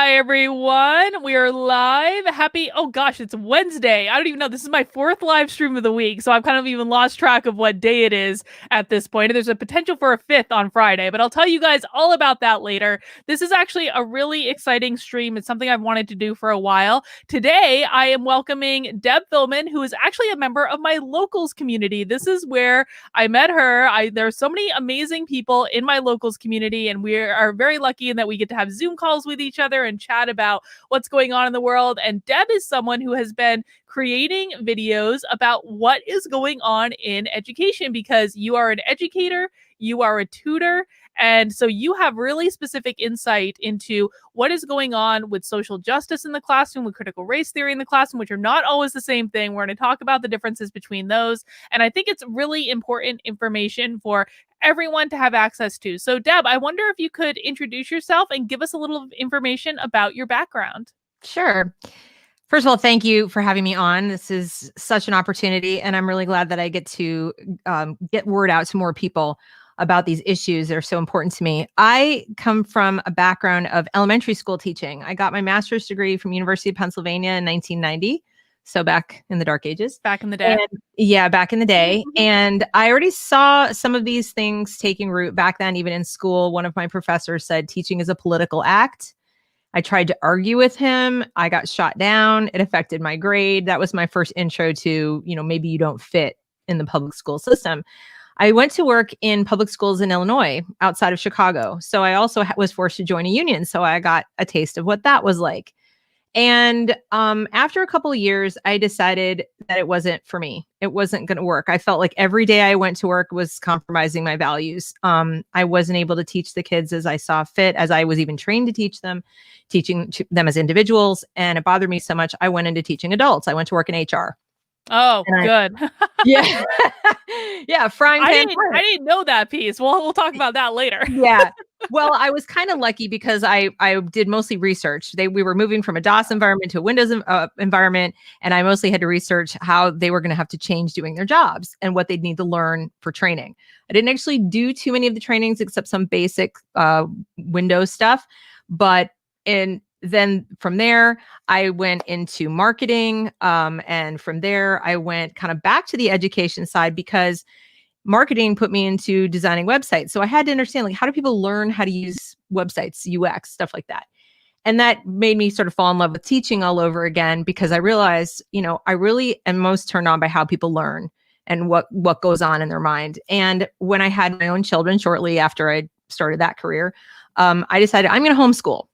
Hi, everyone. We are live. It's Wednesday. I don't even know. This is my fourth live stream of the week, so I've kind of even lost track of what day it is at this point. And there's a potential for a fifth on Friday, but I'll tell you guys all about that later. This is actually a really exciting stream. It's something I've wanted to do for a while. Today, I am welcoming Deb Fillman, who is actually a member of my locals community. This is where I met her. There are so many amazing people in my locals community, and we are very lucky in that we get to have Zoom calls with each other and chat about what's going on in the world. And Deb is someone who has been creating videos about what is going on in education, because you are an educator, you are a tutor, and so you have really specific insight into what is going on with social justice in the classroom, with critical race theory in the classroom, which are not always the same thing. We're going to talk about the differences between those. And I think it's really important information for everyone to have access to. So Deb, I wonder if you could introduce yourself and give us a little information about your background. Sure. First of all, thank you for having me on. This is such an opportunity, and I'm really glad that I get to get word out to more people about these issues that are so important to me. I come from a background of elementary school teaching. I got my master's degree from University of Pennsylvania in 1990. So back in the dark ages. Back in the day. Back in the day. And I already saw some of these things taking root back then, even in school. One of my professors said teaching is a political act. I tried to argue with him. I got shot down. It affected my grade. That was my first intro to, maybe you don't fit in the public school system. I went to work in public schools in Illinois outside of Chicago. So I also was forced to join a union. So I got a taste of what that was like. And after a couple of years, I decided that it wasn't for me. It wasn't going to work. I felt like every day I went to work was compromising my values. I wasn't able to teach the kids as I saw fit, as I was even trained to teach them, teaching them as individuals. And it bothered me so much, I went into teaching adults. I went to work in HR. Oh, good. Yeah. Yeah. Frying pan. I didn't know that piece. We'll talk about that later. Yeah. Well, I was kind of lucky because I did mostly research. We were moving from a DOS environment to a Windows environment, and I mostly had to research how they were going to have to change doing their jobs and what they'd need to learn for training. I didn't actually do too many of the trainings except some basic Windows stuff, then from there, I went into marketing. And from there, I went kind of back to the education side because marketing put me into designing websites. So I had to understand, like, how do people learn how to use websites, UX, stuff like that. And that made me sort of fall in love with teaching all over again, because I realized, I really am most turned on by how people learn and what goes on in their mind. And when I had my own children shortly after I started that career, I decided I'm going to homeschool.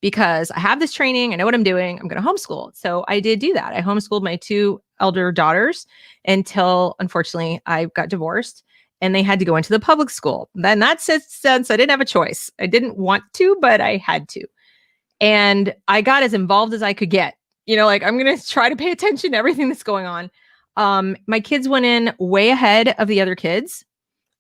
Because I have this training, I know what I'm doing, I'm going to homeschool. So I did do that. I homeschooled my two elder daughters until, unfortunately, I got divorced and they had to go into the public school. Then that sense, I didn't have a choice. I didn't want to, but I had to. And I got as involved as I could get. I'm going to try to pay attention to everything that's going on. My kids went in way ahead of the other kids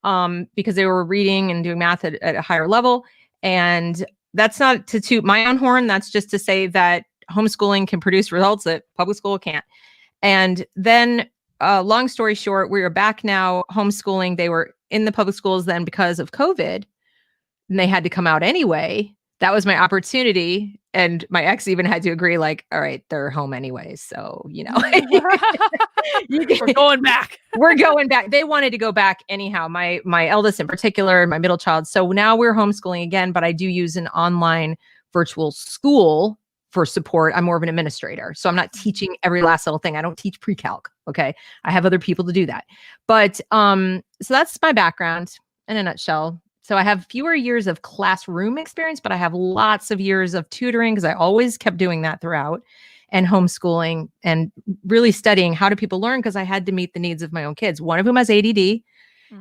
because they were reading and doing math at a higher level. And that's not to toot my own horn. That's just to say that homeschooling can produce results that public school can't. And then, long story short, we are back now homeschooling. They were in the public schools then because of COVID, and they had to come out anyway. That was my opportunity. And my ex even had to agree, like, all right, they're home anyways. So, We're going back. We're going back. They wanted to go back anyhow. My eldest in particular, and my middle child. So now we're homeschooling again, but I do use an online virtual school for support. I'm more of an administrator. So I'm not teaching every last little thing. I don't teach pre-calc. Okay. I have other people to do that. But so that's my background in a nutshell. So I have fewer years of classroom experience, but I have lots of years of tutoring because I always kept doing that throughout, and homeschooling and really studying how do people learn, because I had to meet the needs of my own kids. One of them has ADD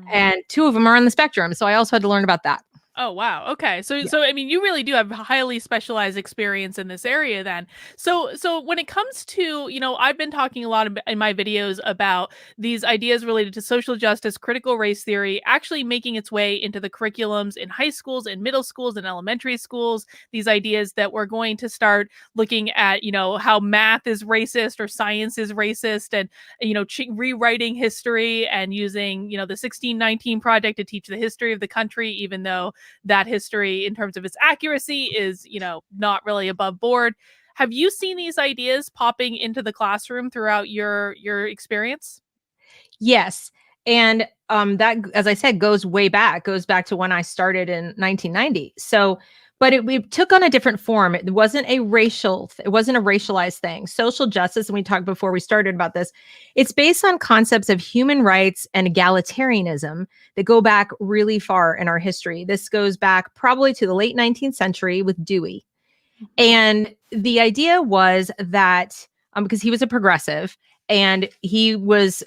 and two of them are on the spectrum. So I also had to learn about that. Oh, wow. Okay. So I mean, you really do have highly specialized experience in this area then. So when it comes to, I've been talking a lot in my videos about these ideas related to social justice, critical race theory, actually making its way into the curriculums in high schools and middle schools and elementary schools. These ideas that we're going to start looking at, how math is racist or science is racist, and, rewriting history and using, the 1619 project to teach the history of the country, even though that history in terms of its accuracy is, not really above board. Have you seen these ideas popping into the classroom throughout your experience? Yes. And that, as I said, goes back to when I started in 1990. So, but it took on a different form. It wasn't a racialized thing. Social justice, and we talked before we started about this, it's based on concepts of human rights and egalitarianism that go back really far in our history. This goes back probably to the late 19th century with Dewey. And the idea was that because he was a progressive and he was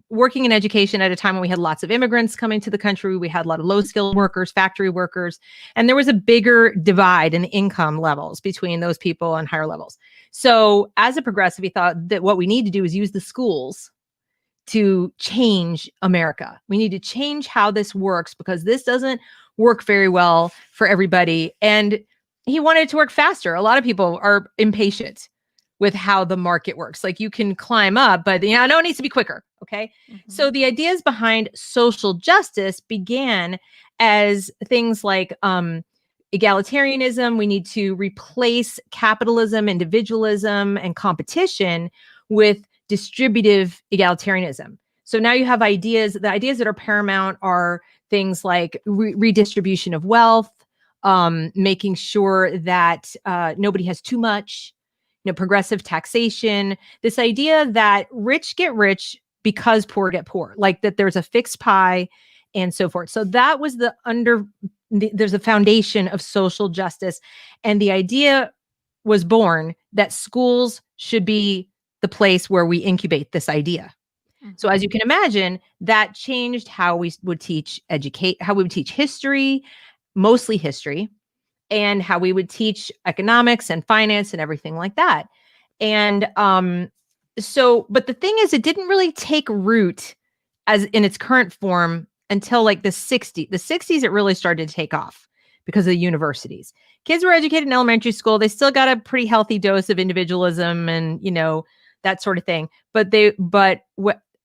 working in education at a time when we had lots of immigrants coming to the country, we had a lot of low-skilled workers, factory workers, and there was a bigger divide in the income levels between those people and higher levels. So as a progressive, he thought that what we need to do is use the schools to change America. We need to change how this works because this doesn't work very well for everybody. And he wanted it to work faster. A lot of people are impatient with how the market works. Like you can climb up, but I know it needs to be quicker. Okay. Mm-hmm. So the ideas behind social justice began as things like egalitarianism. We need to replace capitalism, individualism, and competition with distributive egalitarianism. So now you have ideas. The ideas that are paramount are things like redistribution of wealth, making sure that nobody has too much, progressive taxation, this idea that rich get rich because poor get poor, like that there's a fixed pie and so forth. So that was there's a foundation of social justice. And the idea was born that schools should be the place where we incubate this idea. Mm-hmm. So as you can imagine, that changed how we would teach history, mostly history, and how we would teach economics and finance and everything like that. And but the thing is, it didn't really take root as in its current form until like the 60s. The 60s, it really started to take off because of the universities. Kids were educated in elementary school. They still got a pretty healthy dose of individualism and, that sort of thing.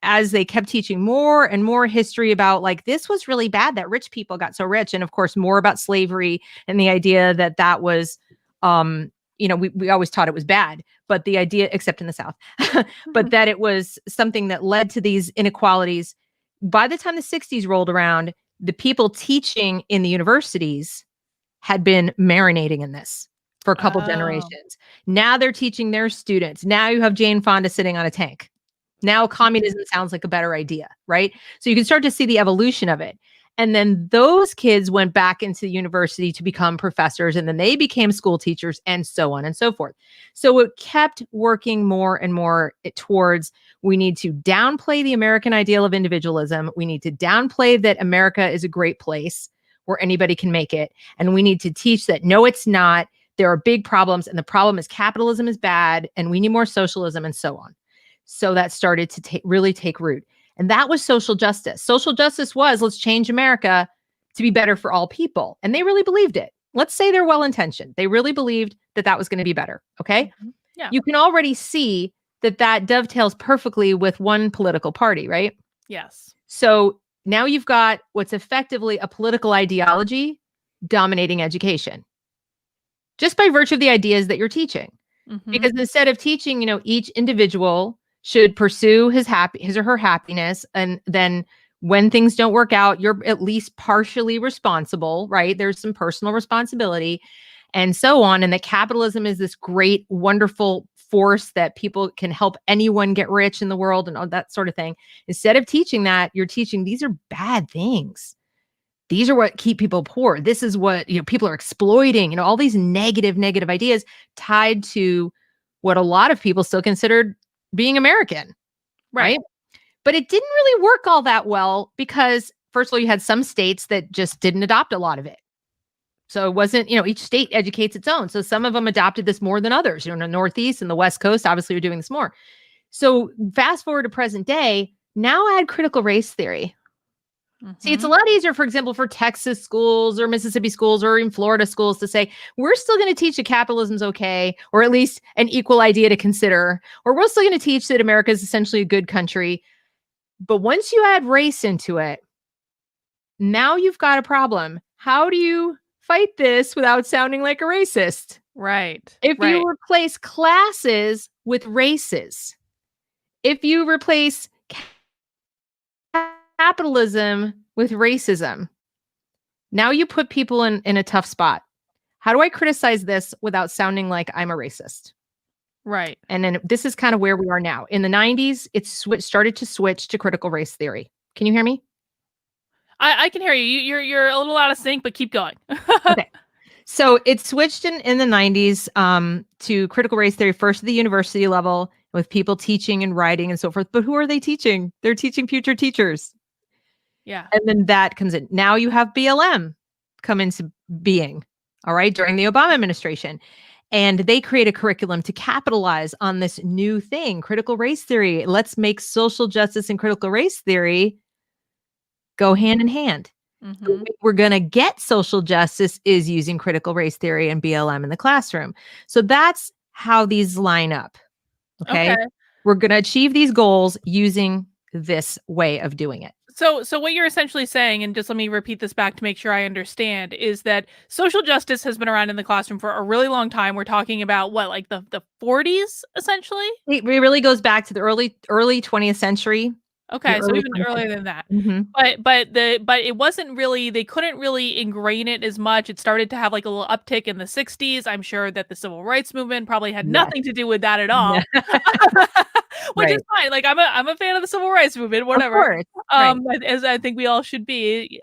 As they kept teaching more and more history about like, this was really bad that rich people got so rich. And of course, more about slavery and the idea that was, we always taught it was bad, but the idea, except in the South, but that it was something that led to these inequalities. By the time the 60s rolled around, the people teaching in the universities had been marinating in this for a couple generations. Now they're teaching their students. Now you have Jane Fonda sitting on a tank. Now communism sounds like a better idea, right? So you can start to see the evolution of it. And then those kids went back into the university to become professors, and then they became school teachers and so on and so forth. So it kept working more and more towards, we need to downplay the American ideal of individualism. We need to downplay that America is a great place where anybody can make it. And we need to teach that, no, it's not. There are big problems. And the problem is capitalism is bad and we need more socialism and so on. So that started to really take root. And that was social justice. Social justice was, let's change America to be better for all people. And they really believed it. Let's say they're well-intentioned. They really believed that was going to be better. Okay. Mm-hmm. Yeah. You can already see that dovetails perfectly with one political party, right? Yes. So now you've got what's effectively a political ideology dominating education, just by virtue of the ideas that you're teaching. Mm-hmm. Because instead of teaching, each individual should pursue his or her happiness. And then when things don't work out, you're at least partially responsible, right? There's some personal responsibility and so on. And that capitalism is this great, wonderful force that people can help anyone get rich in the world and all that sort of thing. Instead of teaching that, you're teaching these are bad things. These are what keep people poor. This is what, people are exploiting, all these negative ideas tied to what a lot of people still considered being American, right? But it didn't really work all that well because, first of all, you had some states that just didn't adopt a lot of it. So it wasn't, each state educates its own. So some of them adopted this more than others. In the Northeast and the West Coast, obviously, are doing this more. So fast forward to present day, now add critical race theory. Mm-hmm. See, it's a lot easier, for example, for Texas schools or Mississippi schools or in Florida schools to say, we're still going to teach that capitalism's okay, or at least an equal idea to consider, or we're still going to teach that America is essentially a good country. But once you add race into it, now you've got a problem. how do you fight this without sounding like a racist? Right. If Right. you replace classes with races, if you replace capitalism with racism, now you put people in a tough spot. How do I criticize this without sounding like I'm a racist? Right. And then this is kind of where we are now. In the 90s, it started to switch to critical race theory. Can you hear me? I can hear you. You're a little out of sync, but keep going. Okay. So it switched in the 90s to critical race theory, first at the university level with people teaching and writing and so forth. But who are they teaching? They're teaching future teachers. Yeah. And then that comes in. Now you have BLM come into being, all right, during the Obama administration. And they create a curriculum to capitalize on this new thing, critical race theory. Let's make social justice and critical race theory go hand in hand. The Mm-hmm. way we're going to get social justice is using critical race theory and BLM in the classroom. So that's how these line up. Okay. Okay. We're going to achieve these goals using this way of doing it. So what you're essentially saying, and just let me repeat this back to make sure I understand, is that social justice has been around in the classroom for a really long time. We're talking about what, like the 40s, essentially? It really goes back to the early 20th century. The Okay, so early even 20th earlier century. than that. Mhm. But it wasn't really, they couldn't really ingrain it as much. It started to have like a little uptick in the 60s. I'm sure that the civil rights movement probably had Yes. nothing to do with that at Yeah. all. Which is Right. fine. Like I'm a fan of the civil rights movement, Of whatever. course. Right. As I think we all should be.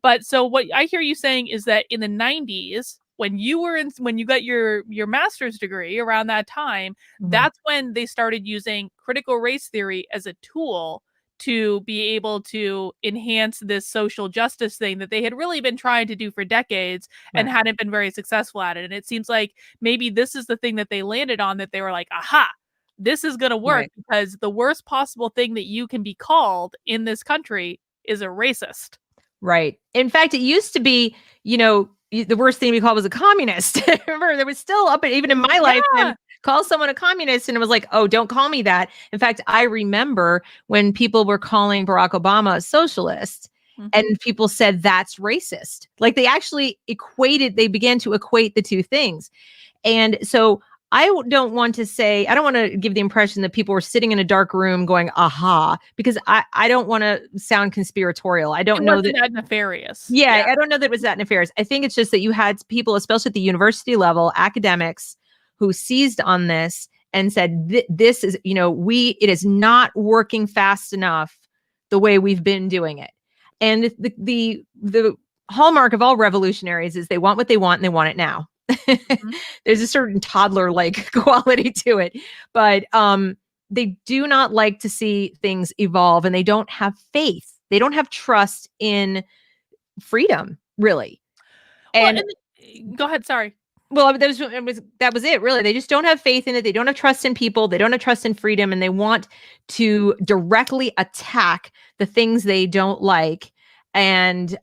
But so what I hear you saying is that in the 90s, when you got your master's degree around that time, Mhm. that's when they started using critical race theory as a tool to be able to enhance this social justice thing that they had really been trying to do for decades and Right. hadn't been very successful at it. And it seems like maybe this is the thing that they landed on, that they were like, aha, this is going to work, Right. because the worst possible thing that you can be called in this country is a racist. Right. In fact, it used to be, the worst thing we called was a communist. Remember, there was still up, even in my lifetime, Yeah. call someone a communist, and it was like, oh, don't call me that. In fact, I remember when people were calling Barack Obama a socialist, and Mhm. people said that's racist. Like they began to equate the two things. And so I don't want to give the impression that people were sitting in a dark room going, aha, because I don't want to sound conspiratorial. I It don't know wasn't that. that nefarious. Yeah, Yeah. I don't know that it was that nefarious. I think it's just that you had people, especially at the university level, academics who seized on this and said, this is, it is not working fast enough the way we've been doing it. And the hallmark of all revolutionaries is they want what they want and they want it now. Mhm. There's a certain toddler like quality to it, but they do not like to see things evolve, and they don't have faith. They don't have trust in freedom, really. Well, And and go ahead, sorry. well, that was it, really. They just don't have faith in it. They don't have trust in people. They don't have trust in freedom, and they want to directly attack the things they don't like. And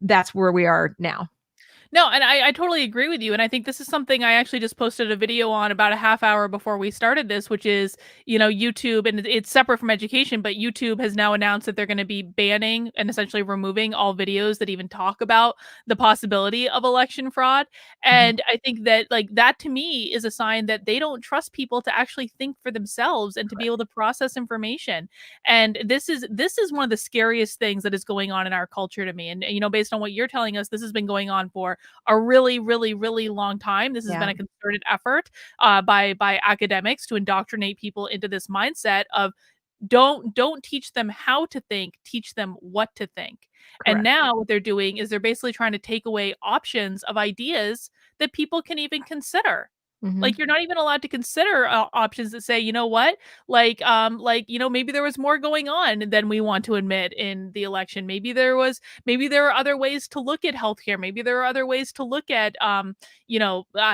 that's where we are now. No, and I totally agree with you. And I think this is something I actually just posted a video on about a half hour before we started this, which is, YouTube, and it's separate from education, but YouTube has now announced that they're going to be banning and essentially removing all videos that even talk about the possibility of election fraud. Mhm. And I think that, like, that to me is a sign that they don't trust people to actually think for themselves and to be able to process information. And this is one of the scariest things that is going on in our culture to me. And based on what you're telling us, this has been going on for a really, really, really long time. This has been Yeah. a concerted effort by academics to indoctrinate people into this mindset of don't teach them how to think, teach them what to think. And Correct. now what they're doing is they're basically trying to take away options of ideas that people can even consider. Mhm. Like, you're not even allowed to consider options that say, you know what, maybe there was more going on than we want to admit in the election. Maybe there are other ways to look at healthcare. Maybe there are other ways to look at,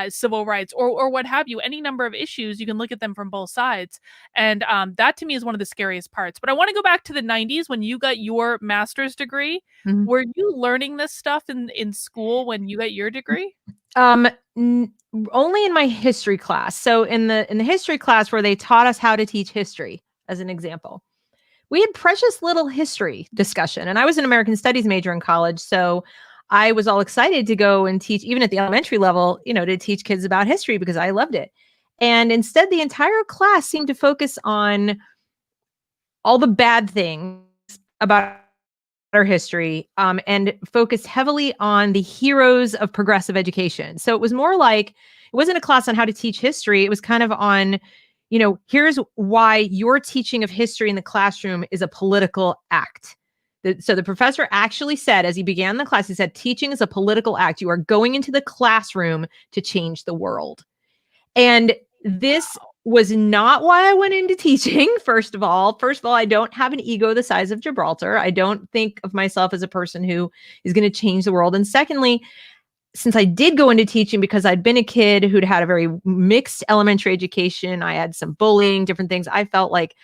civil rights, or what have you. Any number of issues, you can look at them from both sides. And that to me is one of the scariest parts. But I want to go back to the 90s when you got your master's degree. Mhm. Were you learning this stuff in school when you got your degree? Um, n- Only in my history class. So in the history class where they taught us how to teach history, as an example, we had precious little history discussion. And I was an American Studies major in college, so I was all excited to go and teach, even at the elementary level, to teach kids about history because I loved it. And instead, the entire class seemed to focus on all the bad things about our history, and focused heavily on the heroes of progressive education. So it was more like, it wasn't a class on how to teach history. It was kind of on, here's why your teaching of history in the classroom is a political act. So the professor actually said, as he began the class, he said, teaching is a political act. You are going into the classroom to change the world. And this was not why I went into teaching. First of all, I don't have an ego the size of Gibraltar. I don't think of myself as a person who is going to change the world. And secondly, since I did go into teaching because I'd been a kid who'd had a very mixed elementary education, I had some bullying, different things. I felt like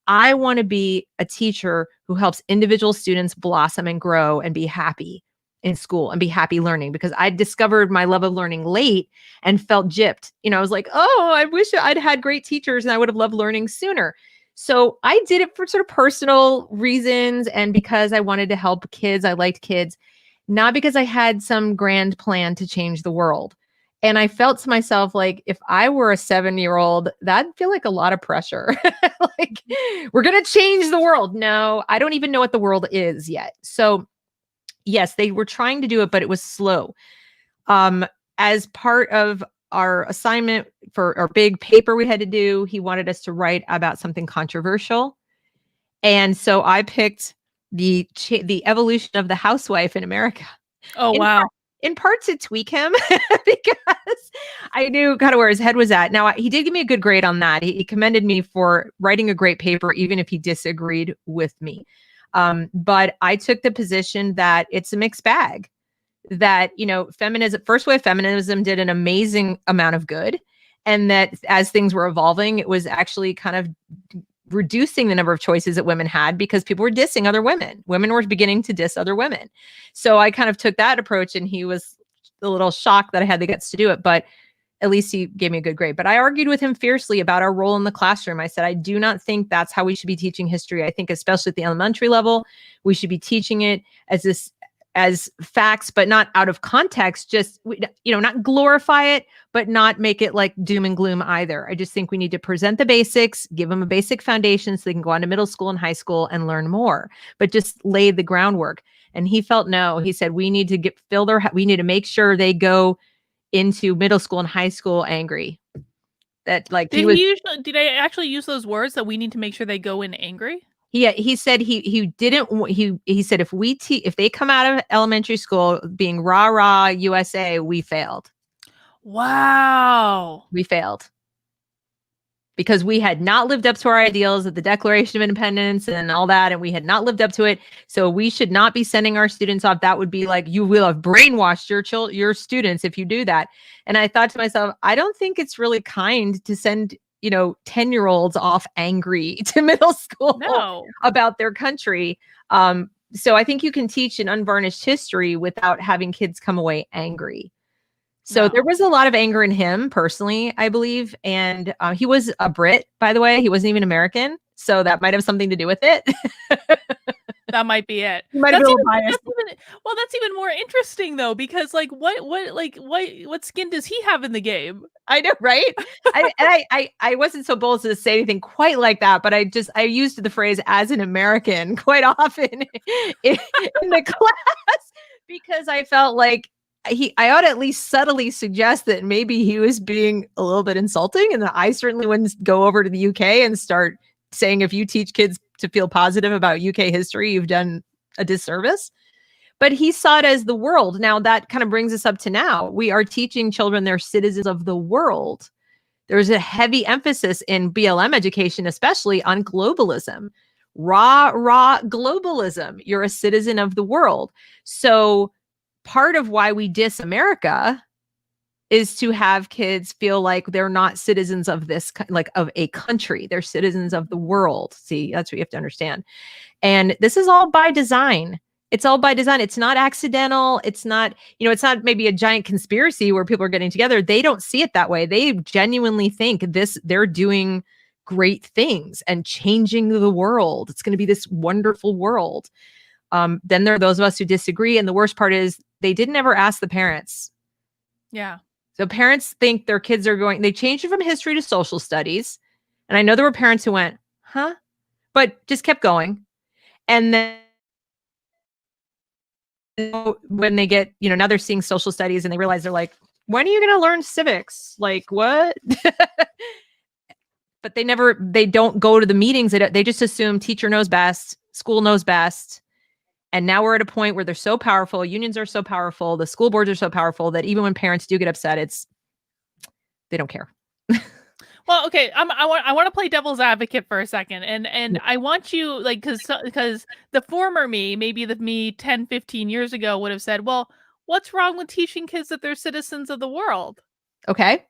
I want to be a teacher who helps individual students blossom and grow and be happy in school and be happy learning, because I discovered my love of learning late and felt gypped. I was like, oh, I wish I'd had great teachers and I would have loved learning sooner. So I did it for sort of personal reasons and because I wanted to help kids. I liked kids, not because I had some grand plan to change the world. And I felt to myself, like, if I were a 7-year-old, that'd feel like a lot of pressure. Like, we're going to change the world. No, I don't even know what the world is yet. So yes, they were trying to do it, but it was slow. As part of our assignment for our big paper we had to do, he wanted us to write about something controversial. And so I picked the evolution of the housewife in America. Oh, wow. In part to tweak him because I knew kind of where his head was at. Now, he did give me a good grade on that. He commended me for writing a great paper, even if he disagreed with me. But I took the position that it's a mixed bag, that, feminism, first wave feminism did an amazing amount of good. And that as things were evolving, it was actually kind of reducing the number of choices that women had because people were dissing other women. Women were beginning to diss other women. So I kind of took that approach, and he was a little shocked that I had the guts to do it, but at least he gave me a good grade. But I argued with him fiercely about our role in the classroom. I said, I do not think that's how we should be teaching history. I think, especially at the elementary level, we should be teaching it as facts, but not out of context, just, not glorify it, but not make it like doom and gloom either. I just think we need to present the basics, give them a basic foundation so they can go on to middle school and high school and learn more, but just lay the groundwork. And he felt no, he said, we need to we need to make sure they go into middle school and high school angry. That like did I actually use those words, that we need to make sure they go in angry? Yeah, he said he said if they come out of elementary school being rah rah USA, we failed. Wow. We failed. Because we had not lived up to our ideals of the Declaration of Independence and all that, and we had not lived up to it. So we should not be sending our students off. That would be like, you will have brainwashed your students if you do that. And I thought to myself, I don't think it's really kind to send 10-year-olds off angry to middle school about their country. So I think you can teach an unvarnished history without having kids come away angry. So there was a lot of anger in him personally, I believe. And he was a Brit, by the way. He wasn't even American. So that might have something to do with it. That might be it. Might have been a little biased. That's even more interesting though, because what skin does he have in the game? I know, right? I wasn't so bold to say anything quite like that, but I used the phrase "as an American" quite often in the class because I felt like I ought to at least subtly suggest that maybe he was being a little bit insulting, and that I certainly wouldn't go over to the UK and start saying, if you teach kids to feel positive about UK history, you've done a disservice. But he saw it as the world. Now that kind of brings us up to now. We are teaching children they're citizens of the world. There's a heavy emphasis in BLM education, especially on globalism. Raw globalism. You're a citizen of the world. So part of why we diss America is to have kids feel like they're not citizens of of a country. They're citizens of the world. See, that's what you have to understand. And this is all by design. It's all by design. It's not accidental. It's not, it's not maybe a giant conspiracy where people are getting together. They don't see it that way. They genuinely think they're doing great things and changing the world. It's going to be this wonderful world. Then there are those of us who disagree. And the worst part is they didn't ever ask the parents. Yeah. So parents think their kids are they changed it from history to social studies. And I know there were parents who went, huh? But just kept going. And then when they get, now they're seeing social studies and they realize they're like, when are you going to learn civics? Like what? But they don't go to the meetings. They just assume teacher knows best, school knows best. And now we're at a point where they're so powerful. Unions are so powerful. The school boards are so powerful that even when parents do get upset, they don't care. Well, okay, I want to play devil's advocate for a second, and I want you, like, because the former me, maybe the me 10, 15 years ago would have said, well, what's wrong with teaching kids that they're citizens of the world? Okay.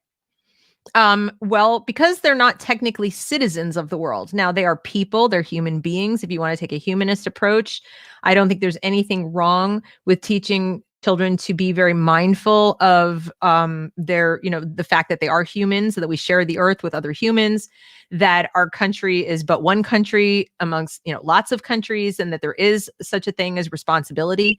Well, because they're not technically citizens of the world. Now they are people, they're human beings. If you want to take a humanist approach, I don't think there's anything wrong with teaching children to be very mindful of the fact that they are humans, that we share the earth with other humans, that our country is but one country amongst, lots of countries, and that there is such a thing as responsibility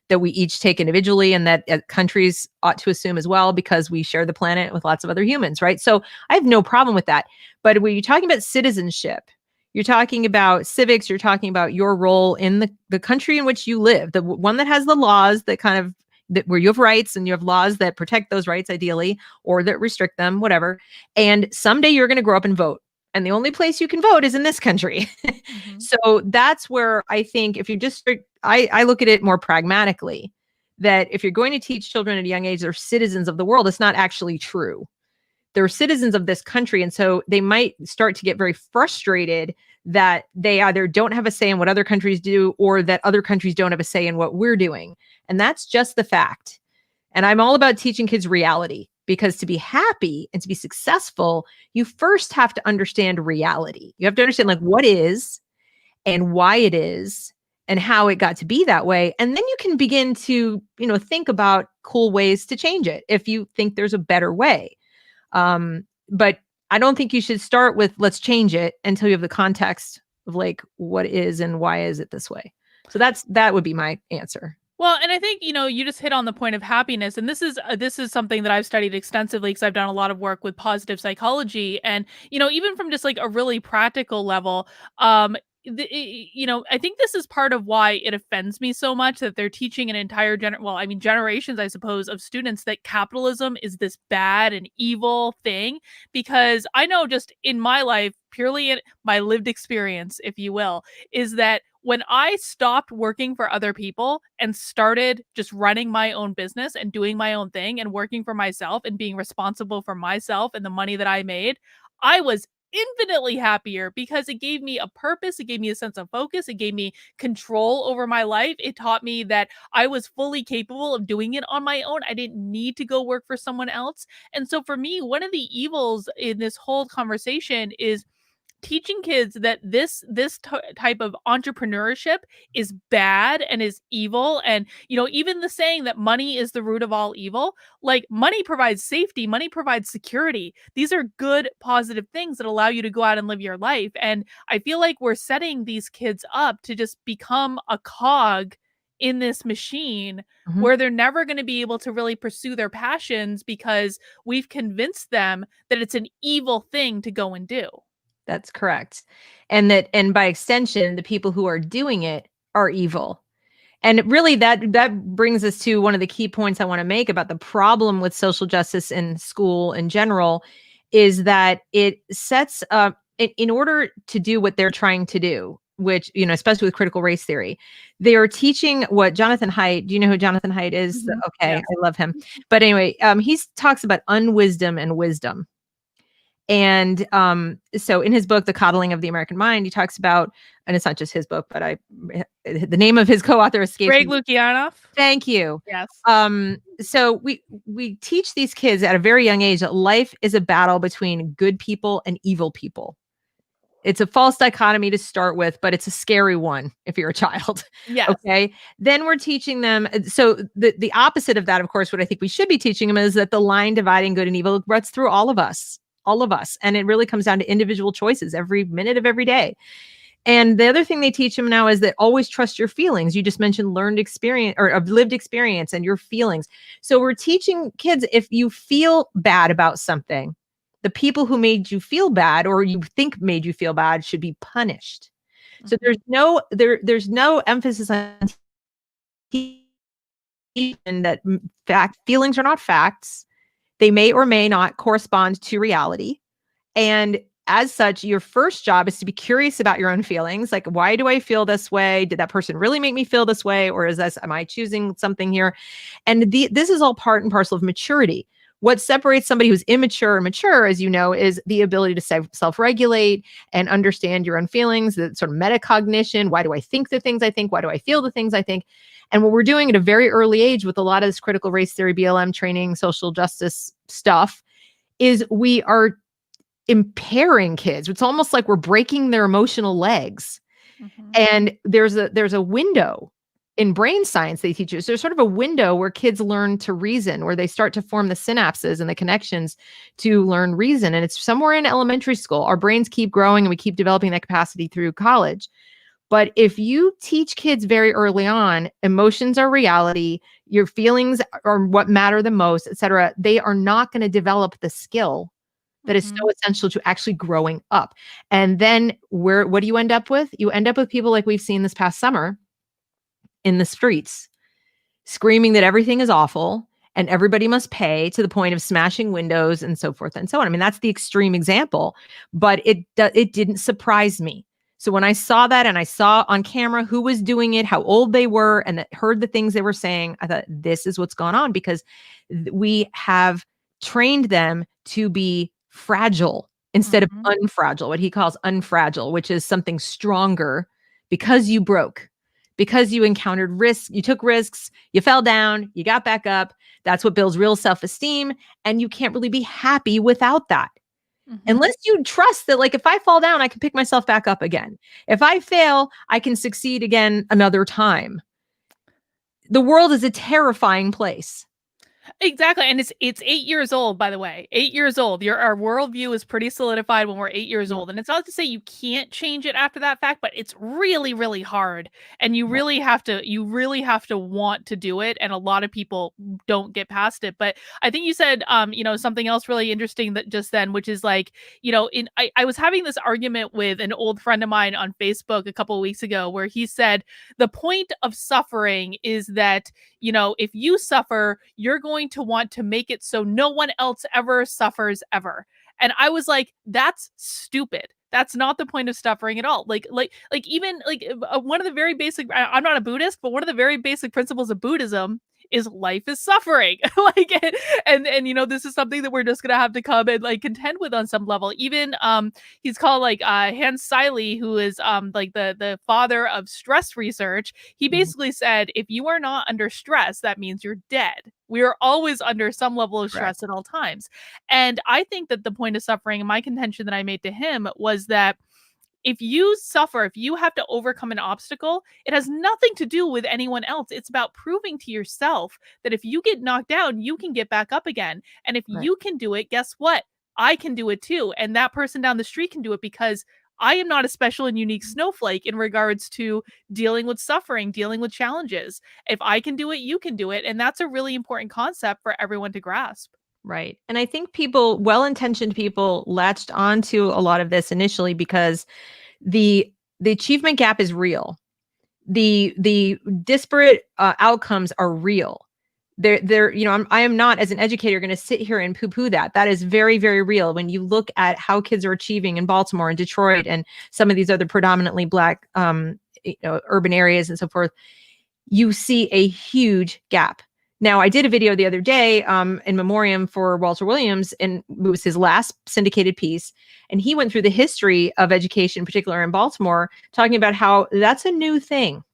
that we each take individually, and that countries ought to assume as well, because we share the planet with lots of other humans, right? So I have no problem with that. But when you're talking about citizenship, you're talking about civics, you're talking about your role in the country in which you live, the one that has the laws that where you have rights and you have laws that protect those rights ideally, or that restrict them, whatever. And someday you're going to grow up and vote. And the only place you can vote is in this country. Mm-hmm. So that's where I think if you just, I look at it more pragmatically, that if you're going to teach children at a young age, they're citizens of the world, it's not actually true. They're citizens of this country. And so they might start to get very frustrated that they either don't have a say in what other countries do, or that other countries don't have a say in what we're doing. And that's just the fact. And I'm all about teaching kids reality, because to be happy and to be successful, you first have to understand reality. You have to understand like what is and why it is and how it got to be that way. And then you can begin to, think about cool ways to change it if you think there's a better way. But I don't think you should start with let's change it until you have the context of like what is and why is it this way. So that would be my answer. Well, and I think, you just hit on the point of happiness. And this is something that I've studied extensively because I've done a lot of work with positive psychology. And, even from just like a really practical level, I think this is part of why it offends me so much that they're teaching an entire generations, I suppose, of students that capitalism is this bad and evil thing. Because I know just in my life, purely in my lived experience, if you will, is that when I stopped working for other people and started just running my own business and doing my own thing and working for myself and being responsible for myself and the money that I made, I was infinitely happier because it gave me a purpose. It gave me a sense of focus. It gave me control over my life. It taught me that I was fully capable of doing it on my own. I didn't need to go work for someone else. And so for me, one of the evils in this whole conversation is teaching kids that this type of entrepreneurship is bad and is evil. And even the saying that money is the root of all evil, like money provides safety, money provides security. These are good positive things that allow you to go out and live your life. And I feel like we're setting these kids up to just become a cog in this machine, mm-hmm. where they're never going to be able to really pursue their passions because we've convinced them that it's an evil thing to go and do. That's correct. And by extension, the people who are doing it are evil. And really that brings us to one of the key points I want to make about the problem with social justice in school in general, is that it sets up, in order to do what they're trying to do, which, especially with critical race theory, they are teaching what Jonathan Haidt, do you know who Jonathan Haidt is? Mm-hmm. Okay. Yeah. I love him. But anyway, he talks about unwisdom and wisdom. And so in his book, The Coddling of the American Mind, he talks about, and it's not just his book, but the name of his co-author escapes Greg Lukianoff. Thank you. Yes. So we teach these kids at a very young age that life is a battle between good people and evil people. It's a false dichotomy to start with, but it's a scary one if you're a child. Yes. Okay. Then we're teaching them. So the opposite of that, of course, what I think we should be teaching them is that the line dividing good and evil runs through all of us. And it really comes down to individual choices every minute of every day. And the other thing they teach them now is that always trust your feelings. You just mentioned learned experience or of lived experience and your feelings. So we're teaching kids, if you feel bad about something, the people who made you feel bad or you think made you feel bad should be punished. So Mhm. there's no emphasis on that fact feelings are not facts. They may or may not correspond to reality. And as such, your first job is to be curious about your own feelings. Like, why do I feel this way? Did that person really make me feel this way? Or am I choosing something here? And this is all part and parcel of maturity. What separates somebody who's immature and mature, as you know, is the ability to self-regulate and understand your own feelings, the sort of metacognition. Why do I think the things I think? Why do I feel the things I think? And what we're doing at a very early age with a lot of this critical race theory, BLM training, social justice stuff, is we are impairing kids. It's almost like we're breaking their emotional legs. Mhm. And there's a window in brain science they teach you. So there's sort of a window where kids learn to reason, where they start to form the synapses and the connections to learn reason. And it's somewhere in elementary school. Our brains keep growing and we keep developing that capacity through college. But if you teach kids very early on, emotions are reality, your feelings are what matter the most, et cetera, they are not going to develop the skill that is so Mhm. essential to actually growing up. And then what do you end up with? You end up with people like we've seen this past summer in the streets screaming that everything is awful and everybody must pay, to the point of smashing windows and so forth and so on. I mean, that's the extreme example, but it didn't surprise me. So when I saw that and I saw on camera who was doing it, how old they were, and heard the things they were saying, I thought, this is what's gone on, because we have trained them to be fragile instead of Mhm. unfragile, what he calls unfragile, which is something stronger because you broke, because you encountered risks, you took risks, you fell down, you got back up. That's what builds real self-esteem. And you can't really be happy without that. Mhm. Unless you trust that, like, if I fall down, I can pick myself back up again. If I fail, I can succeed again another time. The world is a terrifying place. Exactly, and it's 8 years old, by the way. 8 years old. Our worldview is pretty solidified when we're 8 years Yeah, old, and it's not to say you can't change it after that fact, but it's really, really hard, and right. you really have to want to do it, and a lot of people don't get past it. But I think you said, something else really interesting that just then, which is like, I was having this argument with an old friend of mine on Facebook a couple of weeks ago where he said the point of suffering is that if you suffer, you're going to want to make it so no one else ever suffers ever. And I was like, that's stupid. That's not the point of suffering at all. Even like one of the very basic, I'm not a Buddhist, but one of the very basic principles of Buddhism is life is suffering. This is something that we're just gonna have to come and like contend with on some level. Even he's called like Hans Siley, who is like the father of stress research. He Mhm. basically said, if you are not under stress, that means you're dead. We are always under some level of Correct. stress at all times. And I think that the point of suffering, and my contention that I made to him, was that if you suffer, if you have to overcome an obstacle, it has nothing to do with anyone else. It's about proving to yourself that if you get knocked down, you can get back up again. And if Right. you can do it, guess what? I can do it too. And that person down the street can do it, because I am not a special and unique snowflake in regards to dealing with suffering, dealing with challenges. If I can do it, you can do it. And that's a really important concept for everyone to grasp. Right. And I think people, well-intentioned people, latched onto a lot of this initially because the the achievement gap is real. The disparate outcomes are real. I am not, as an educator, going to sit here and poo-poo that. That is very, very real. When you look at how kids are achieving in Baltimore and Detroit and some of these other predominantly Black urban areas and so forth, you see a huge gap. Now, I did a video the other day in memoriam for Walter Williams, and it was his last syndicated piece. And he went through the history of education, in particular in Baltimore, talking about how that's a new thing.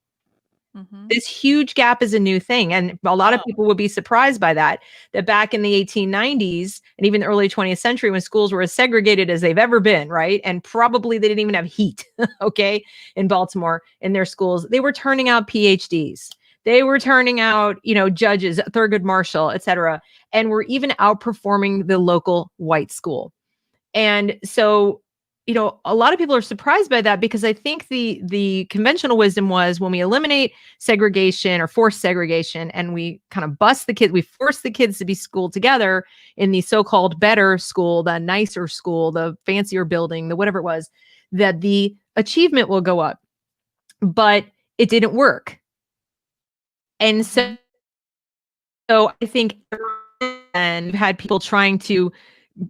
Mm-hmm. This huge gap is a new thing. And a lot of Oh. people would be surprised by that back in the 1890s and even the early 20th century, when schools were as segregated as they've ever been, right? And probably they didn't even have heat, okay, in Baltimore in their schools. They were turning out PhDs. They were turning out, judges, Thurgood Marshall, et cetera, and were even outperforming the local white school. And so, a lot of people are surprised by that, because I think the conventional wisdom was, when we eliminate segregation or force segregation and we kind of bust the kids, we force the kids to be schooled together in the so-called better school, the nicer school, the fancier building, the whatever it was, that the achievement will go up. But it didn't work. And so I think, and you've had people trying to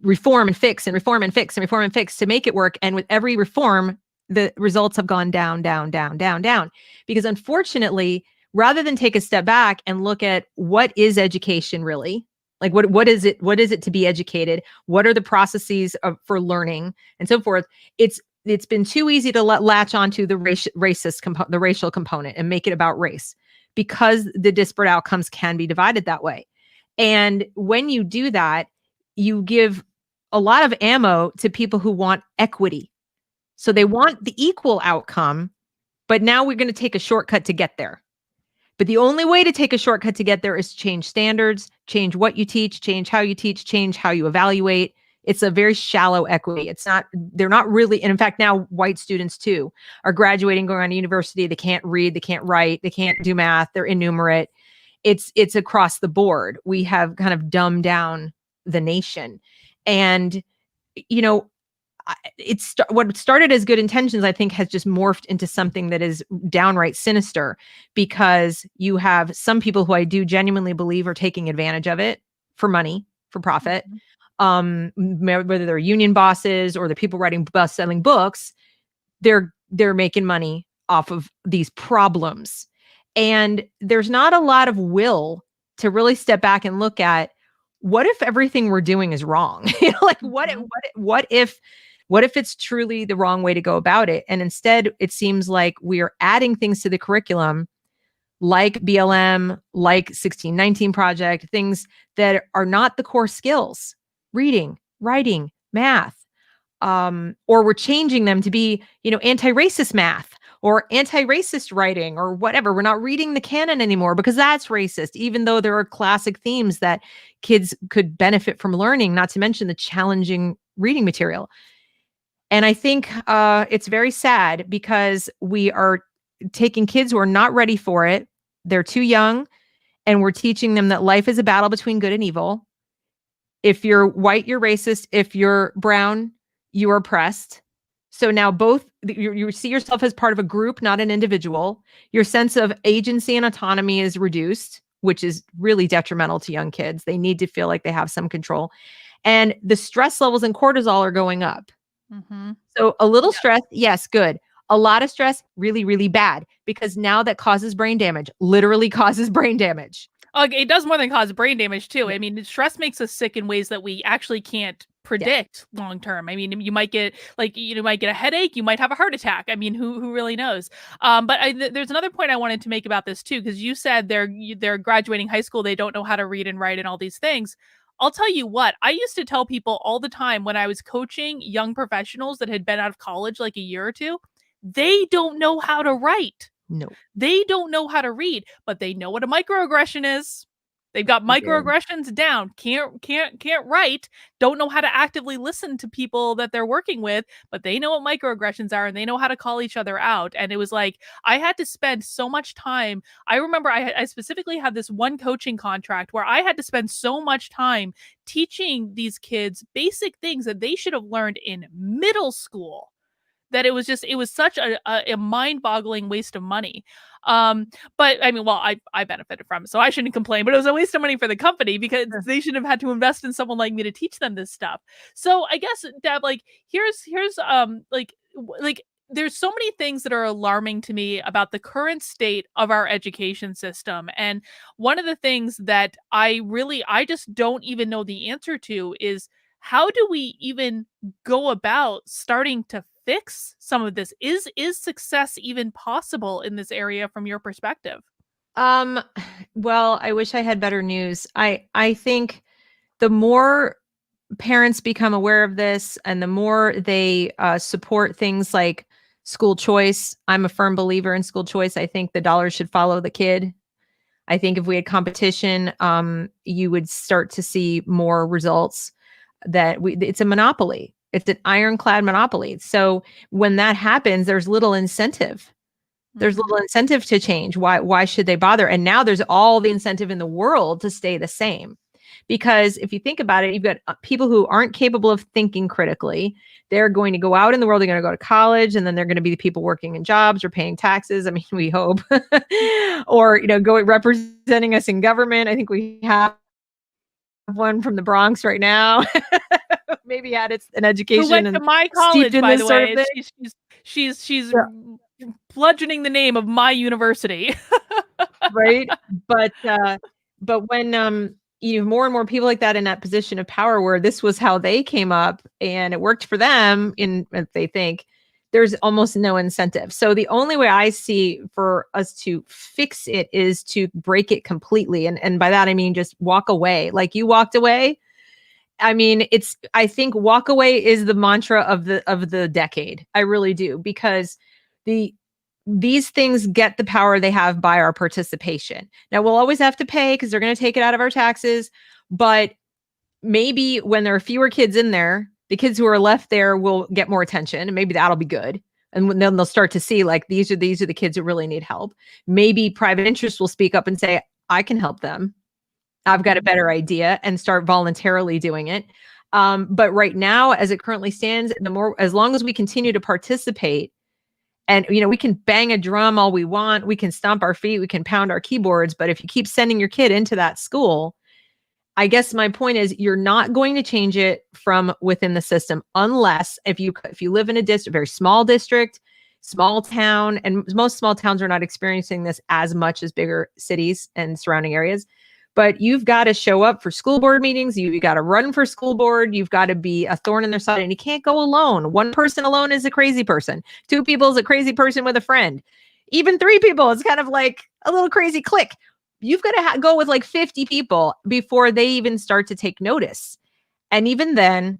reform and fix and reform and fix and reform and fix to make it work. And with every reform, the results have gone down, down, down, down, down. Because unfortunately, rather than take a step back and look at what is education really, like what is it to be educated? What are the processes for learning and so forth? It's been too easy to latch onto the the racial component and make it about race, because the disparate outcomes can be divided that way. And when you do that, you give a lot of ammo to people who want equity. So they want the equal outcome, but now we're going to take a shortcut to get there. But the only way to take a shortcut to get there is to change standards, change what you teach, change how you teach, change how you evaluate. It's a very shallow equity. They're not really, and in fact, now white students too are graduating, going on to university. They can't read, they can't write, they can't do math, they're illiterate. It's across the board. We have kind of dumbed down the nation. And, what started as good intentions, I think, has just morphed into something that is downright sinister, because you have some people who I do genuinely believe are taking advantage of it for money, for profit. Whether they're union bosses or the people writing best-selling books, they're making money off of these problems. And there's not a lot of will to really step back and look at, what if everything we're doing is wrong? What if it's truly the wrong way to go about it? And instead, it seems like we are adding things to the curriculum, like BLM, like 1619 Project, things that are not the core skills: reading, writing, math. Or we're changing them to be, anti-racist math or anti-racist writing or whatever. We're not reading the canon anymore because that's racist, even though there are classic themes that kids could benefit from learning, not to mention the challenging reading material. And I think it's very sad, because we are taking kids who are not ready for it. They're too young, and we're teaching them that life is a battle between good and evil. If you're white, you're racist. If you're brown, you are oppressed. So now you see yourself as part of a group, not an individual. Your sense of agency and autonomy is reduced, which is really detrimental to young kids. They need to feel like they have some control. And the stress levels and cortisol are going up. So a little stress, yes, good. A lot of stress, really, really bad, because now that causes brain damage, literally causes brain damage. It does more than cause brain damage too. I mean, stress makes us sick in ways that we actually can't predict long term. I mean, you might get a headache, you might have a heart attack. I mean, who really knows? But there's another point I wanted to make about this too, because you said they're graduating high school, they don't know how to read and write and all these things. I'll tell you what, I used to tell people all the time when I was coaching young professionals that had been out of college like a year or two, they don't know how to write. No. They don't know how to read, but they know what a microaggression is. They've got microaggressions down. Can't write. Don't know how to actively listen to people that they're working with, but they know what microaggressions are and they know how to call each other out. And it was like, I had to spend so much time. I remember I specifically had this one coaching contract where I had to spend so much time teaching these kids basic things that they should have learned in middle school, that it was such a mind-boggling waste of money. But I mean, well, I benefited from it, so I shouldn't complain, but it was a waste of money for the company, because they shouldn't have had to invest in someone like me to teach them this stuff. So I guess, Deb, like, here's like there's so many things that are alarming to me about the current state of our education system. And one of the things that I just don't even know the answer to is, how do we even go about starting to fix some of this? Is success even possible in this area from your perspective? Well, I wish I had better news. I think the more parents become aware of this and the more they support things like school choice. I'm a firm believer in school choice. I think the dollars should follow the kid. I think if we had competition, you would start to see more results. It's a monopoly. It's an ironclad monopoly. So when that happens, there's little incentive. There's little incentive to change. Why should they bother? And now there's all the incentive in the world to stay the same. Because if you think about it, you've got people who aren't capable of thinking critically. They're going to go out in the world, they're going to go to college, and then they're going to be the people working in jobs or paying taxes. I mean, we hope. Or, go representing us in government. I think we have one from the Bronx right now. Maybe had an education who went and to my steeped college, in by this the sort of way. thing. She's Yeah. bludgeoning the name of my university. Right. But when more and more people like that in that position of power where this was how they came up and it worked for them in if they think, there's almost no incentive. So the only way I see for us to fix it is to break it completely. And by that I mean just walk away. Like you walked away. I mean, I think walk away is the mantra of the decade. I really do, because these things get the power they have by our participation. Now we'll always have to pay because they're going to take it out of our taxes, but maybe when there are fewer kids in there, the kids who are left there will get more attention, and maybe that'll be good. And then they'll start to see like these are the kids who really need help. Maybe private interests will speak up and say, I can help them. I've got a better idea, and start voluntarily doing it. But right now, as it currently stands, as long as we continue to participate, and we can bang a drum all we want, we can stomp our feet, we can pound our keyboards, but if you keep sending your kid into that school, I guess my point is you're not going to change it from within the system, unless if you live in a very small district, small town, and most small towns are not experiencing this as much as bigger cities and surrounding areas. But you've got to show up for school board meetings. You got to run for school board. You've got to be a thorn in their side, and you can't go alone. One person alone is a crazy person. Two people is a crazy person with a friend. Even three people is kind of like a little crazy clique. You've got to go with like 50 people before they even start to take notice. And even then,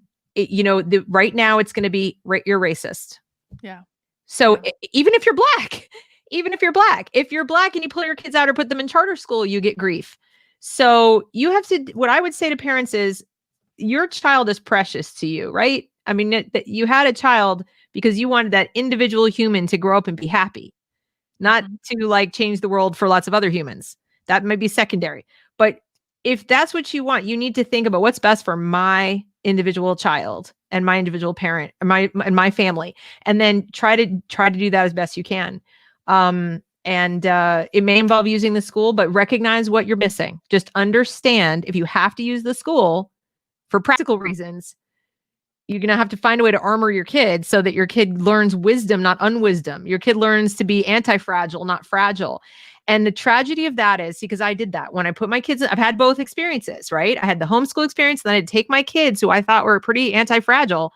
right now it's going to be you're racist. Yeah. So even if you're black, if you're black and you pull your kids out or put them in charter school, you get grief. So what I would say to parents is your child is precious to you, right? I mean, that you had a child because you wanted that individual human to grow up and be happy, not to like change the world for lots of other humans. That might be secondary. But if that's what you want, you need to think about what's best for my individual child and my individual parent and my family, and then try to do that as best you can. And it may involve using the school, but recognize what you're missing. Just understand if you have to use the school for practical reasons, you're going to have to find a way to armor your kid so that your kid learns wisdom, not unwisdom. Your kid learns to be anti-fragile, not fragile. And the tragedy of that is, because I did that when I put my kids, I've had both experiences, right? I had the homeschool experience, then I'd take my kids who I thought were pretty anti-fragile,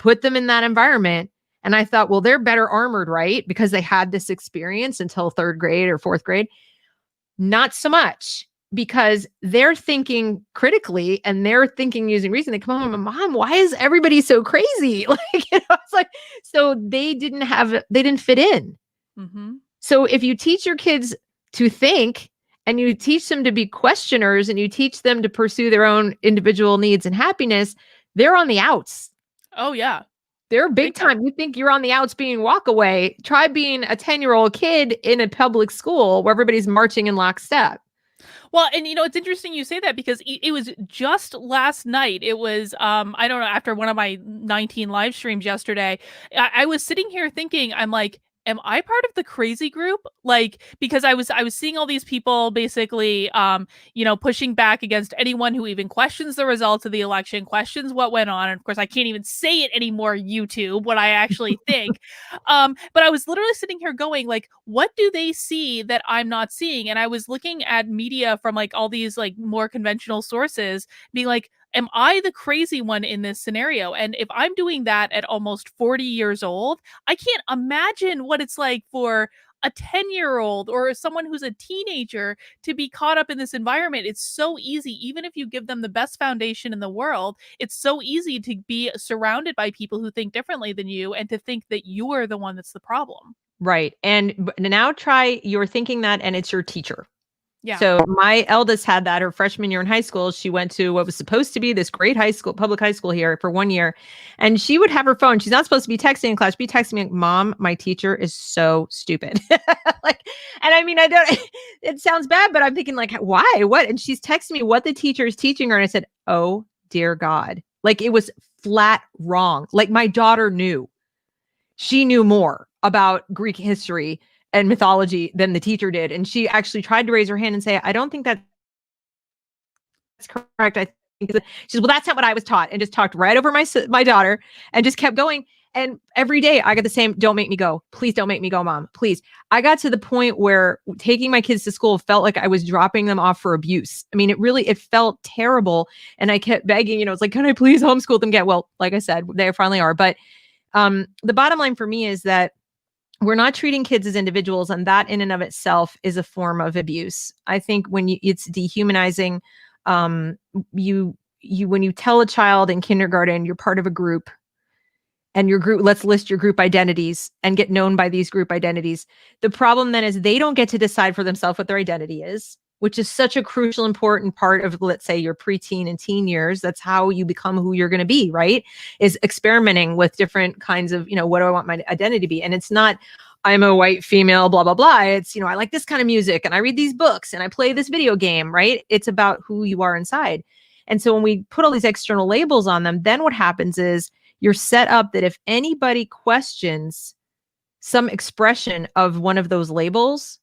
put them in that environment. And I thought, well, they're better armored, right? Because they had this experience until third grade or fourth grade. Not so much, because they're thinking critically and they're thinking using reason. They come home and, Mom, why is everybody so crazy? It's like, so they didn't fit in. Mm-hmm. So if you teach your kids to think, and you teach them to be questioners, and you teach them to pursue their own individual needs and happiness, they're on the outs. Oh, yeah. They're big time. You think you're on the outs being walk away. Try being a 10-year-old kid in a public school where everybody's marching in lockstep. Well, and it's interesting you say that, because it was just last night. It was, I don't know, after one of my 19 live streams yesterday, I was sitting here thinking, I'm like, am I part of the crazy group? Like, because I was seeing all these people basically, pushing back against anyone who even questions the results of the election, questions what went on. And of course, I can't even say it anymore, YouTube, what I actually think. But I was literally sitting here going, like, what do they see that I'm not seeing? And I was looking at media from like all these like more conventional sources, being like, am I the crazy one in this scenario? And if I'm doing that at almost 40 years old, I can't imagine what it's like for a 10-year-old or someone who's a teenager to be caught up in this environment. It's so easy, even if you give them the best foundation in the world, it's so easy to be surrounded by people who think differently than you and to think that you're the one that's the problem. Right. And now try you're thinking that, and it's your teacher. Yeah. So my eldest had that her freshman year in high school. She went to what was supposed to be this great high school, public high school here for 1 year. And she would have her phone. She's not supposed to be texting in class. She'd be texting me, Mom, my teacher is so stupid. Like, and I mean, I don't, it sounds bad, but I'm thinking like, why, what? And she's texting me what the teacher is teaching her. And I said, oh dear God, like it was flat wrong. Like my daughter knew. She knew more about Greek history and mythology than the teacher did. And she actually tried to raise her hand and say, I don't think that's correct. I think she said, well, that's not what I was taught, and just talked right over my daughter and just kept going. And every day I got the same, don't make me go. Please don't make me go, Mom. Please. I got to the point where taking my kids to school felt like I was dropping them off for abuse. I mean, it felt terrible. And I kept begging, it's like, can I please homeschool them? Well, like I said, they finally are. But the bottom line for me is that we're not treating kids as individuals, and that in and of itself is a form of abuse. I think when it's dehumanizing, when you tell a child in kindergarten, you're part of a group, and your group, let's list your group identities and get known by these group identities. The problem then is they don't get to decide for themselves what their identity is, which is such a crucial, important part of, let's say, your preteen and teen years. That's how you become who you're going to be, right? Is experimenting with different kinds of, what do I want my identity to be? And it's not, I'm a white female, blah, blah, blah. It's, I like this kind of music and I read these books and I play this video game, right? It's about who you are inside. And so when we put all these external labels on them, then what happens is you're set up that if anybody questions some expression of one of those labels,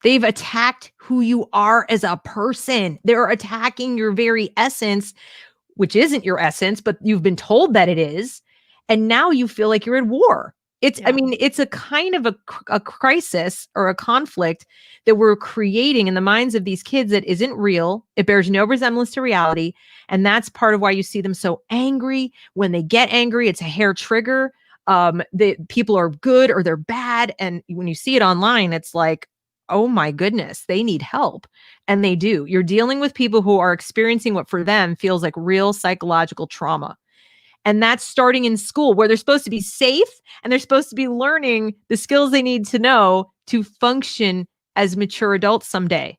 they've attacked who you are as a person. They're attacking your very essence, which isn't your essence, but you've been told that it is. And now you feel like you're at war. I mean, it's a kind of a crisis or a conflict that we're creating in the minds of these kids that isn't real. It bears no resemblance to reality. And that's part of why you see them so angry. When they get angry, it's a hair trigger. The people are good or they're bad. And when you see it online, it's like, oh my goodness, they need help. And they do. You're dealing with people who are experiencing what for them feels like real psychological trauma. And that's starting in school, where they're supposed to be safe and they're supposed to be learning the skills they need to know to function as mature adults someday.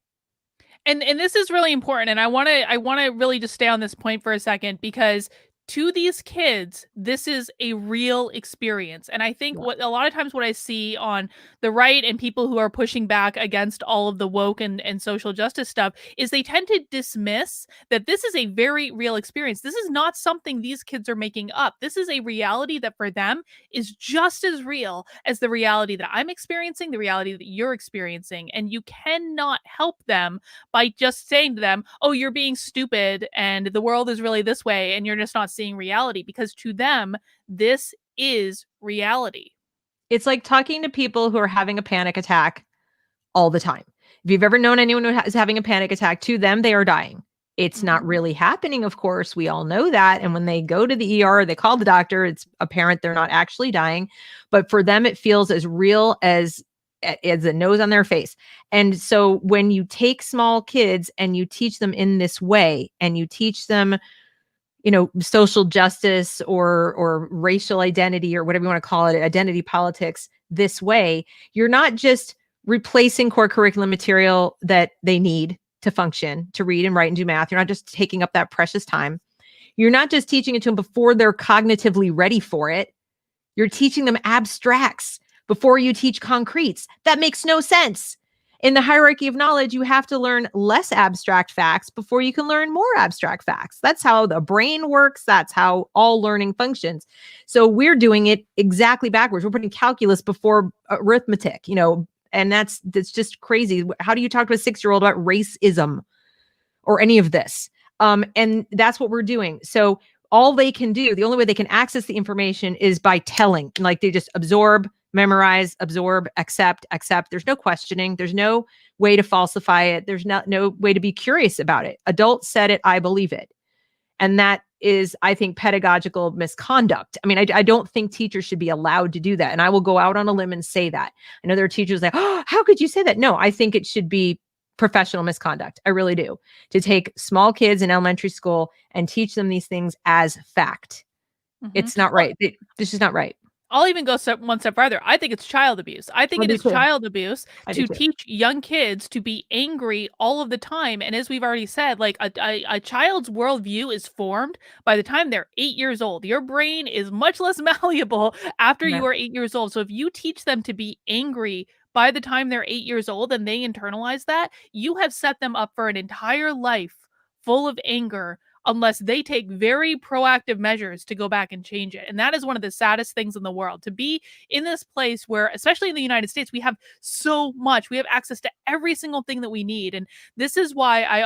And this is really important. And I want to really just stay on this point for a second, because to these kids, this is a real experience. And I think what a lot of times what I see on the right and people who are pushing back against all of the woke and social justice stuff is they tend to dismiss that this is a very real experience. This is not something these kids are making up. This is a reality that for them is just as real as the reality that I'm experiencing, the reality that you're experiencing. And you cannot help them by just saying to them, oh, you're being stupid and the world is really this way and you're just not seeing reality, because to them, this is reality. It's like talking to people who are having a panic attack all the time. If you've ever known anyone who is having a panic attack, to them, they are dying. It's not really happening, of course. We all know that. And when they go to the ER, they call the doctor, it's apparent they're not actually dying. But for them, it feels as real as a nose on their face. And so when you take small kids and you teach them in this way, and you teach them social justice or racial identity or whatever you want to call it, identity politics this way, you're not just replacing core curriculum material that they need to function, to read and write and do math. You're not just taking up that precious time. You're not just teaching it to them before they're cognitively ready for it. You're teaching them abstracts before you teach concretes. That makes no sense. In the hierarchy of knowledge, you have to learn less abstract facts before you can learn more abstract facts. That's how the brain works. That's how all learning functions. So we're doing it exactly backwards. We're putting calculus before arithmetic, and that's just crazy. How do you talk to a 6-year-old about racism or any of this? And that's what we're doing. So all they can do, the only way they can access the information is by telling, like they just absorb, memorize, absorb, accept. There's no questioning. There's no way to falsify it. There's no way to be curious about it. Adults said it, I believe it. And that is, I think, pedagogical misconduct. I mean, I don't think teachers should be allowed to do that. And I will go out on a limb and say that. I know there are teachers like, oh, how could you say that? No, I think it should be professional misconduct. I really do. To take small kids in elementary school and teach them these things as fact. It's not right. This is not right. I'll even go one step farther. I think it's child abuse. I think I it do is too. child abuse I do to too. teach young kids to be angry all of the time. And as we've already said, like a child's worldview is formed by the time they're 8 years old. Your brain is much less malleable after Yeah. you are 8 years old. So if you teach them to be angry by the time they're 8 years old and they internalize that, you have set them up for an entire life full of anger unless they take very proactive measures to go back and change it. And that is one of the saddest things in the world, to be in this place where, especially in the United States, we have so much. We have access to every single thing that we need. And this is why I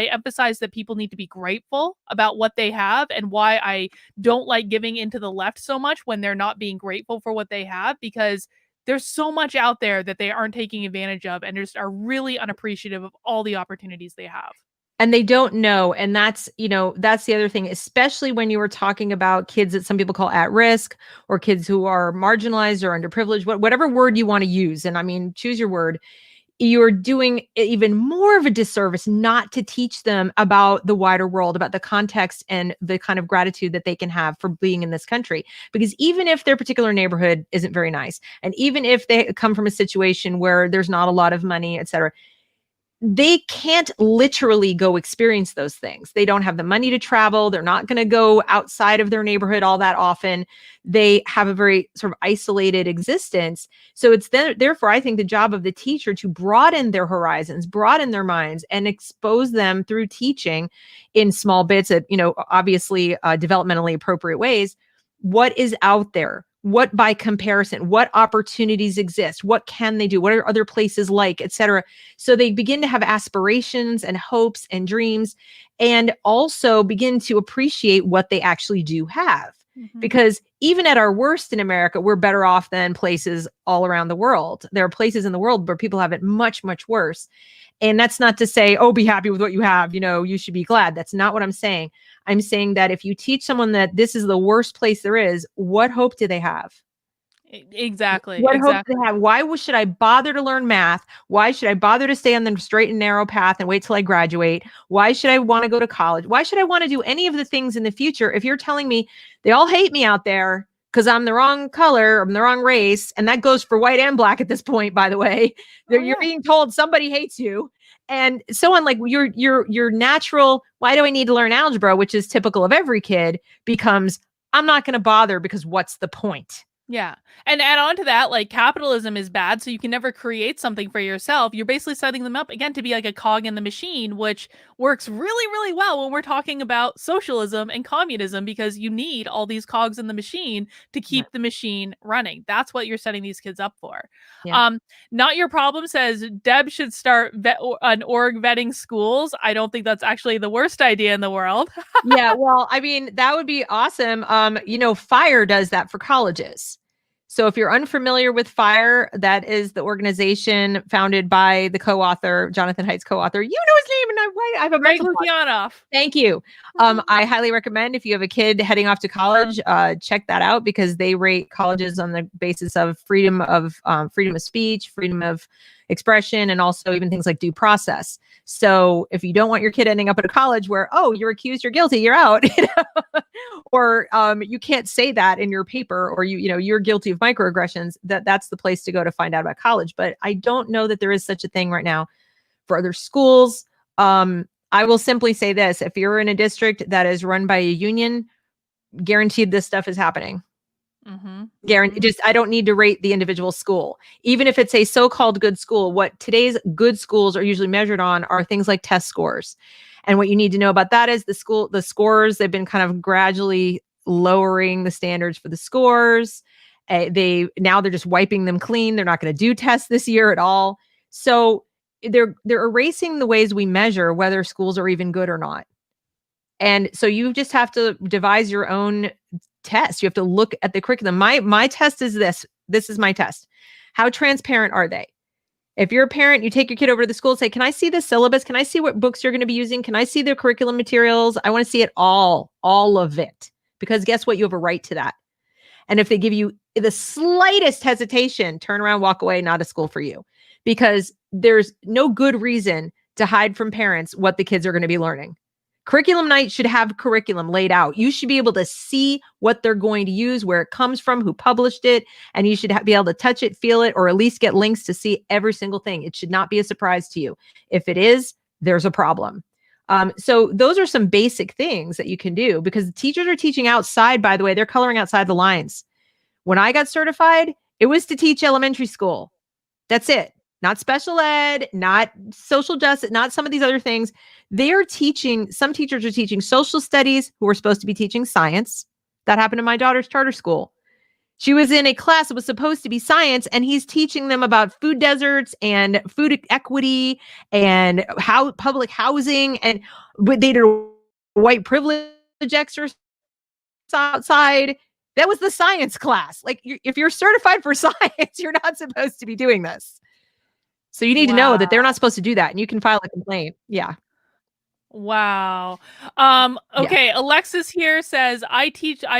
emphasize that people need to be grateful about what they have, and why I don't like giving into the left so much when they're not being grateful for what they have, because there's so much out there that they aren't taking advantage of and just are really unappreciative of all the opportunities they have. And they don't know. And that's the other thing, especially when you were talking about kids that some people call at risk, or kids who are marginalized or underprivileged, whatever word you want to use. And I mean, choose your word. You're doing even more of a disservice not to teach them about the wider world, about the context and the kind of gratitude that they can have for being in this country. Because even if their particular neighborhood isn't very nice, and even if they come from a situation where there's not a lot of money, et cetera, they can't literally go experience those things. They don't have the money to travel. They're not going to go outside of their neighborhood all that often. They have a very sort of isolated existence. So it's therefore, I think, the job of the teacher to broaden their horizons, broaden their minds, and expose them through teaching in small bits at, obviously developmentally appropriate ways, what is out there. What by comparison, what opportunities exist? What can they do? What are other places like, et cetera? So they begin to have aspirations and hopes and dreams, and also begin to appreciate what they actually do have. Mm-hmm. Because even at our worst in America, we're better off than places all around the world. There are places in the world where people have it much, much worse. And that's not to say, oh, be happy with what you have. You should be glad. That's not what I'm saying. I'm saying that if you teach someone that this is the worst place there is, what hope do they have? Exactly. What hope do Exactly. they have? Why should I bother to learn math? Why should I bother to stay on the straight and narrow path and wait till I graduate? Why should I want to go to college? Why should I want to do any of the things in the future if you're telling me they all hate me out there because I'm the wrong color, I'm the wrong race? And that goes for white and black at this point, by the way. Oh, You're yeah. being told somebody hates you. And so on, like your natural, why do I need to learn algebra, which is typical of every kid, becomes, I'm not going to bother because what's the point? Yeah. And add on to that, like, capitalism is bad, so you can never create something for yourself. You're basically setting them up again to be like a cog in the machine, which works really, really well when we're talking about socialism and communism, because you need all these cogs in the machine to Yeah. keep the machine running. That's what you're setting these kids up for. Yeah. Not Your Problem says Deb should start an org vetting schools. I don't think that's actually the worst idea in the world. Yeah, well, I mean, that would be awesome. FIRE does that for colleges. So if you're unfamiliar with FIRE, that is the organization founded by the co-author, Jonathan Haidt's co-author. You know his name, and I have a Greg mental block. Lukianoff. Thank you. I highly recommend, if you have a kid heading off to college, check that out, because they rate colleges on the basis of freedom of speech, freedom of expression, and also even things like due process. So if you don't want your kid ending up at a college where, oh, you're accused, you're guilty, you're out, or you can't say that in your paper, or you're guilty of microaggressions, that's the place to go to find out about college. But I don't know that there is such a thing right now for other schools. I will simply say this: if you're in a district that is run by a union, guaranteed this stuff is happening. Mm-hmm. Guaranteed. Just, I don't need to rate the individual school, even if it's a so-called good school. What today's good schools are usually measured on are things like test scores. And what you need to know about that is the scores, they've been kind of gradually lowering the standards for the scores. They're just wiping them clean. They're not going to do tests this year at all. So they're erasing the ways we measure whether schools are even good or not. And so you just have to devise your own test. You have to look at the curriculum. My test is this. This is my test. How transparent are they? If you're a parent, you take your kid over to the school and say, can I see the syllabus? Can I see what books you're going to be using? Can I see the curriculum materials? I want to see it all of it. Because guess what? You have a right to that. And if they give you the slightest hesitation, turn around, walk away, not a school for you. Because there's no good reason to hide from parents what the kids are going to be learning. Curriculum night should have curriculum laid out. You should be able to see what they're going to use, where it comes from, who published it, and you should be able to touch it, feel it, or at least get links to see every single thing. It should not be a surprise to you. If it is, there's a problem. So those are some basic things that you can do, because the teachers are teaching outside, by the way, they're coloring outside the lines. When I got certified, it was to teach elementary school. That's it. Not special ed, not social justice, not some of these other things. They are teaching, some teachers are teaching social studies who are supposed to be teaching science. That happened in my daughter's charter school. She was in a class that was supposed to be science, and he's teaching them about food deserts and food equity and how public housing, and they did a white privilege exercise outside. That was the science class. Like, if you're certified for science, you're not supposed to be doing this. So you need to know that they're not supposed to do that, and you can file a complaint. Yeah. Wow. Okay. Alexis here says, I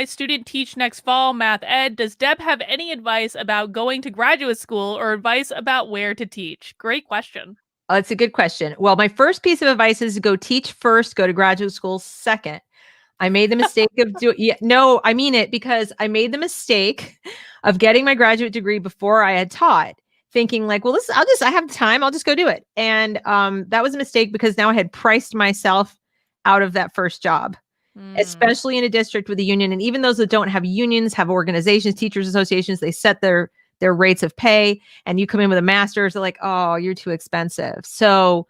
student teach next fall, math ed. Does Deb have any advice about going to graduate school or advice about where to teach? Great question. It's a good question. Well, my first piece of advice is go teach first, go to graduate school second. I made the mistake of no, I mean it, because I made the mistake of getting my graduate degree before I had taught, thinking like, well, I have time, I'll just go do it. And that was a mistake, because now I had priced myself out of that first job, especially in a district with a union. And even those that don't have unions, have organizations, teachers associations, they set their rates of pay, and you come in with a master's, they're like, oh, you're too expensive. So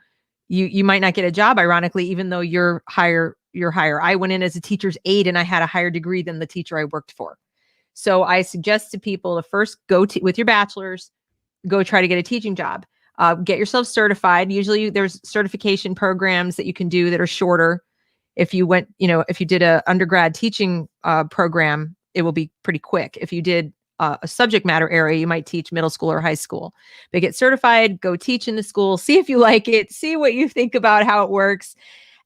you might not get a job, ironically, even though you're higher. I went in as a teacher's aide, and I had a higher degree than the teacher I worked for. So I suggest to people to first go with your bachelor's, go try to get a teaching job, get yourself certified. Usually there's certification programs that you can do that are shorter. If you did a undergrad teaching program, it will be pretty quick. If you did a subject matter area, you might teach middle school or high school. But get certified, go teach in the school, see if you like it, see what you think about how it works.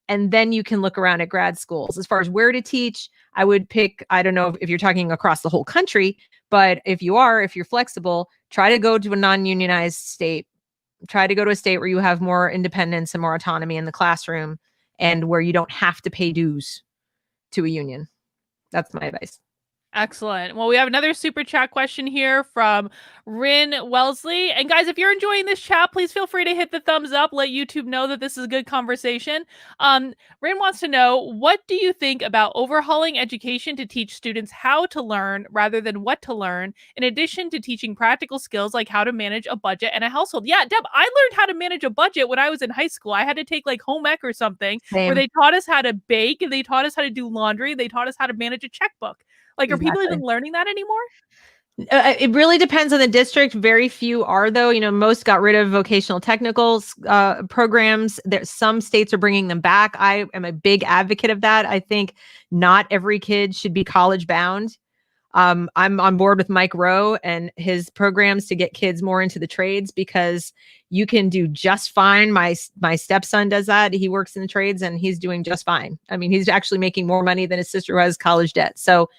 And then you can look around at grad schools. As far as where to teach, I would pick, I don't know if you're talking across the whole country, but if you're flexible, try to go to a non-unionized state. Try to go to a state where you have more independence and more autonomy in the classroom, and where you don't have to pay dues to a union. That's my advice. Excellent. Well, we have another super chat question here from Rin Wellesley. And guys, if you're enjoying this chat, please feel free to hit the thumbs up. Let YouTube know that this is a good conversation. Rin wants to know, what do you think about overhauling education to teach students how to learn rather than what to learn, in addition to teaching practical skills like how to manage a budget and a household? Yeah, Deb, I learned how to manage a budget when I was in high school. I had to take like home ec or something. Same. Where they taught us how to bake, and they taught us how to do laundry. They taught us how to manage a checkbook. Like, are people even learning that anymore? It really depends on the district. Very few are, though. Most got rid of vocational technical programs. Some states are bringing them back. I am a big advocate of that. I think not every kid should be college bound. I'm on board with Mike Rowe and his programs to get kids more into the trades, because you can do just fine. My stepson does that. He works in the trades, and he's doing just fine. I mean, he's actually making more money than his sister who has college debt. So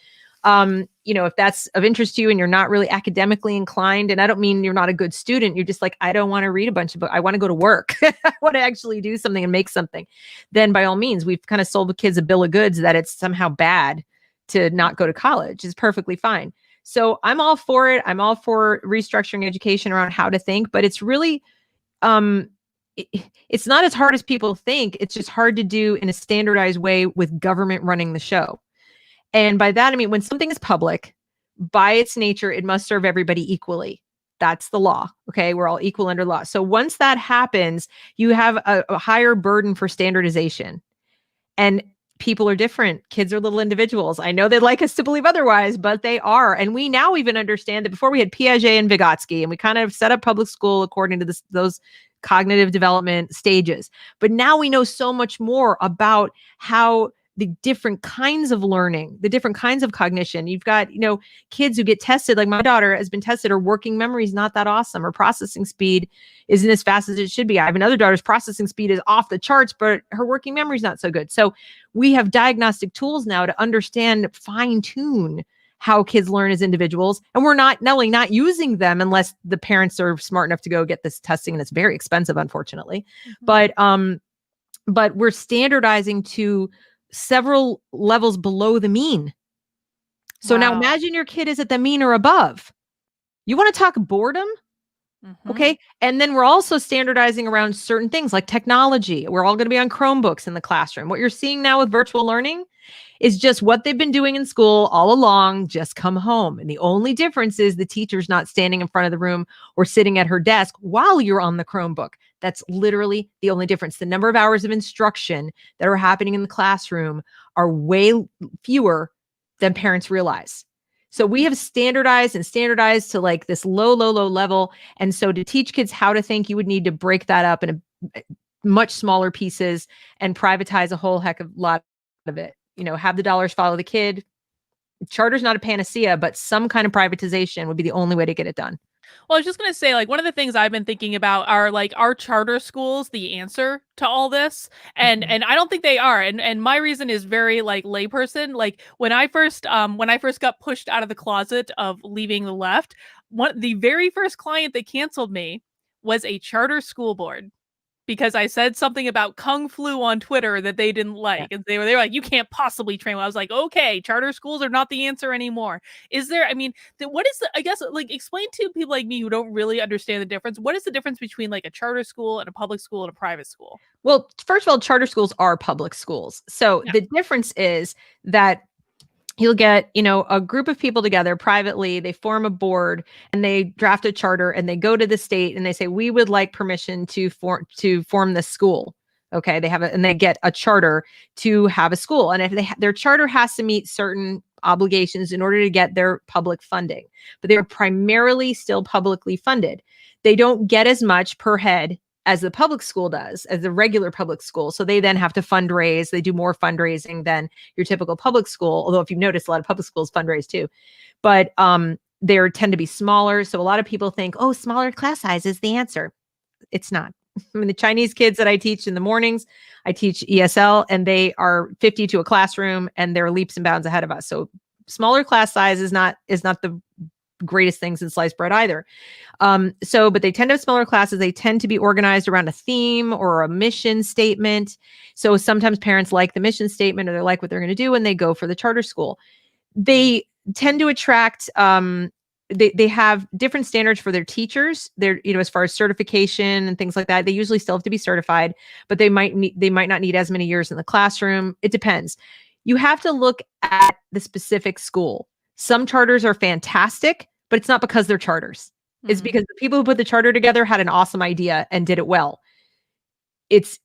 if that's of interest to you and you're not really academically inclined, and I don't mean you're not a good student, you're just like, I don't want to read a bunch of books. I want to go to work. I want to actually do something and make something. Then by all means, we've kind of sold the kids a bill of goods that it's somehow bad to not go to college. Is perfectly fine. So I'm all for it. I'm all for restructuring education around how to think, but it's really, it's not as hard as people think. It's just hard to do in a standardized way with government running the show. And by that, I mean, when something is public, by its nature, it must serve everybody equally. That's the law. Okay. We're all equal under law. So once that happens, you have a higher burden for standardization. And people are different. Kids are little individuals. I know they'd like us to believe otherwise, but they are. And we now even understand that before we had Piaget and Vygotsky, and we kind of set up public school according to those cognitive development stages. But now we know so much more about how the different kinds of learning, the different kinds of cognition. You've got, kids who get tested, like my daughter has been tested, her working memory is not that awesome. Her processing speed isn't as fast as it should be. I have another daughter's processing speed is off the charts, but her working memory is not so good. So we have diagnostic tools now to understand, fine tune how kids learn as individuals. And we're not only not using them unless the parents are smart enough to go get this testing, and it's very expensive, unfortunately. Mm-hmm. But, but we're standardizing to several levels below the mean. So now Wow. imagine your kid is at the mean or above. You want to talk boredom? Mhm. Okay. And then we're also standardizing around certain things like technology. We're all going to be on Chromebooks in the classroom. What you're seeing now with virtual learning is just what they've been doing in school all along, just come home. And the only difference is the teacher's not standing in front of the room or sitting at her desk while you're on the Chromebook. That's literally the only difference. The number of hours of instruction that are happening in the classroom are way fewer than parents realize. So we have standardized to like this low level. And so to teach kids how to think, you would need to break that up in a much smaller pieces and privatize a whole heck of a lot of it. Have the dollars follow the kid. Charter's not a panacea, but some kind of privatization would be the only way to get it done. Well, I was just gonna say, like, one of the things I've been thinking about are like, are charter schools the answer to all this? And I don't think they are. And my reason is very like layperson. Like when I first got pushed out of the closet of leaving the left, the very first client that canceled me was a charter school board because I said something about Kung Flu on Twitter that they didn't Yeah. like. And they were like, you can't possibly train. I was like, okay, charter schools are not the answer anymore. Is there, I mean, what is the, I guess, like, explain to people like me who don't really understand the difference. What is the difference between like a charter school and a public school and a private school? Well, first of all, charter schools are public schools. So Yeah. the difference is that you'll get, a group of people together privately, they form a board and they draft a charter and they go to the state and they say, we would like permission to form this school. Okay. And they get a charter to have a school. And if their charter has to meet certain obligations in order to get their public funding, but they're primarily still publicly funded. They don't get as much per head as the public school does, as the regular public school. So they then have to fundraise. They do more fundraising than your typical public school. Although if you've noticed, a lot of public schools fundraise too, but they tend to be smaller. So a lot of people think, oh, smaller class size is the answer. It's not. I mean, the Chinese kids that I teach in the mornings, I teach ESL and they are 50 to a classroom and they're leaps and bounds ahead of us. So smaller class size is not the greatest things in sliced bread either. But they tend to have smaller classes. They tend to be organized around a theme or a mission statement. So sometimes parents like the mission statement or they like what they're going to do and they go for the charter school. They tend to attract, they have different standards for their teachers. They're, as far as certification and things like that, they usually still have to be certified, but they might not need as many years in the classroom. It depends. You have to look at the specific school. Some charters are fantastic, but it's not because they're charters. It's because the people who put the charter together had an awesome idea and did it well. It's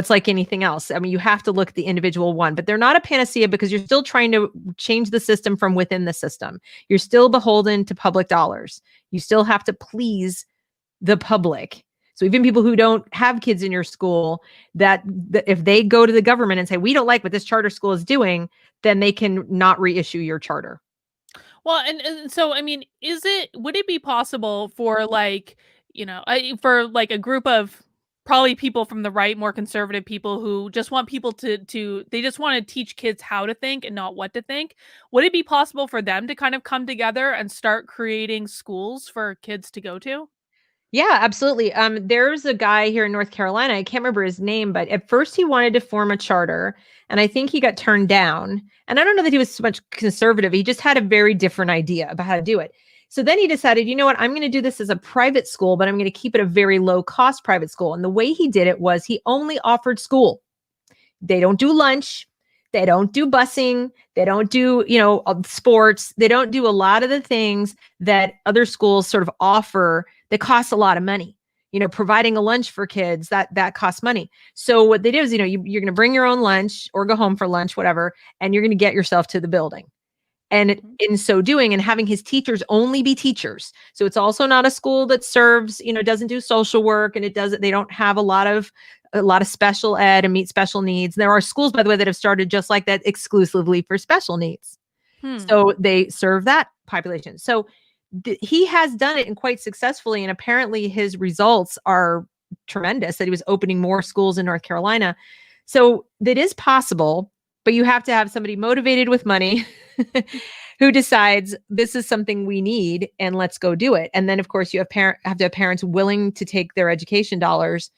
like anything else. I mean, you have to look at the individual one, but they're not a panacea because you're still trying to change the system from within the system. You're still beholden to public dollars. You still have to please the public. So even people who don't have kids in your school, that if they go to the government and say, we don't like what this charter school is doing, then they can not reissue your charter. Well, and so I mean, would it be possible for like, for like a group of probably people from the right, more conservative people who just want people to they just want to teach kids how to think and not what to think. Would it be possible for them to kind of come together and start creating schools for kids to go to? Yeah, absolutely. There's a guy here in North Carolina. I can't remember his name, but at first he wanted to form a charter, and I think he got turned down. And I don't know that he was so much conservative. He just had a very different idea about how to do it. So then he decided, you know what, I'm going to do this as a private school, but I'm going to keep it a very low cost private school. And the way he did it was he only offered school. They don't do lunch. They don't do busing. They don't do, sports. They don't do a lot of the things that other schools sort of offer that costs a lot of money. Providing a lunch for kids, that costs money. So what they do is, you're going to bring your own lunch or go home for lunch, whatever, and you're going to get yourself to the building. And in so doing, and having his teachers only be teachers. So it's also not a school that serves, doesn't do social work, and they don't have a lot of special ed and meet special needs. There are schools, by the way, that have started just like that exclusively for special needs. So they serve that population. So he has done it and quite successfully. And apparently his results are tremendous, that he was opening more schools in North Carolina. So that is possible, but you have to have somebody motivated with money who decides this is something we need and let's go do it. And then of course you have to have parents willing to take their education dollars,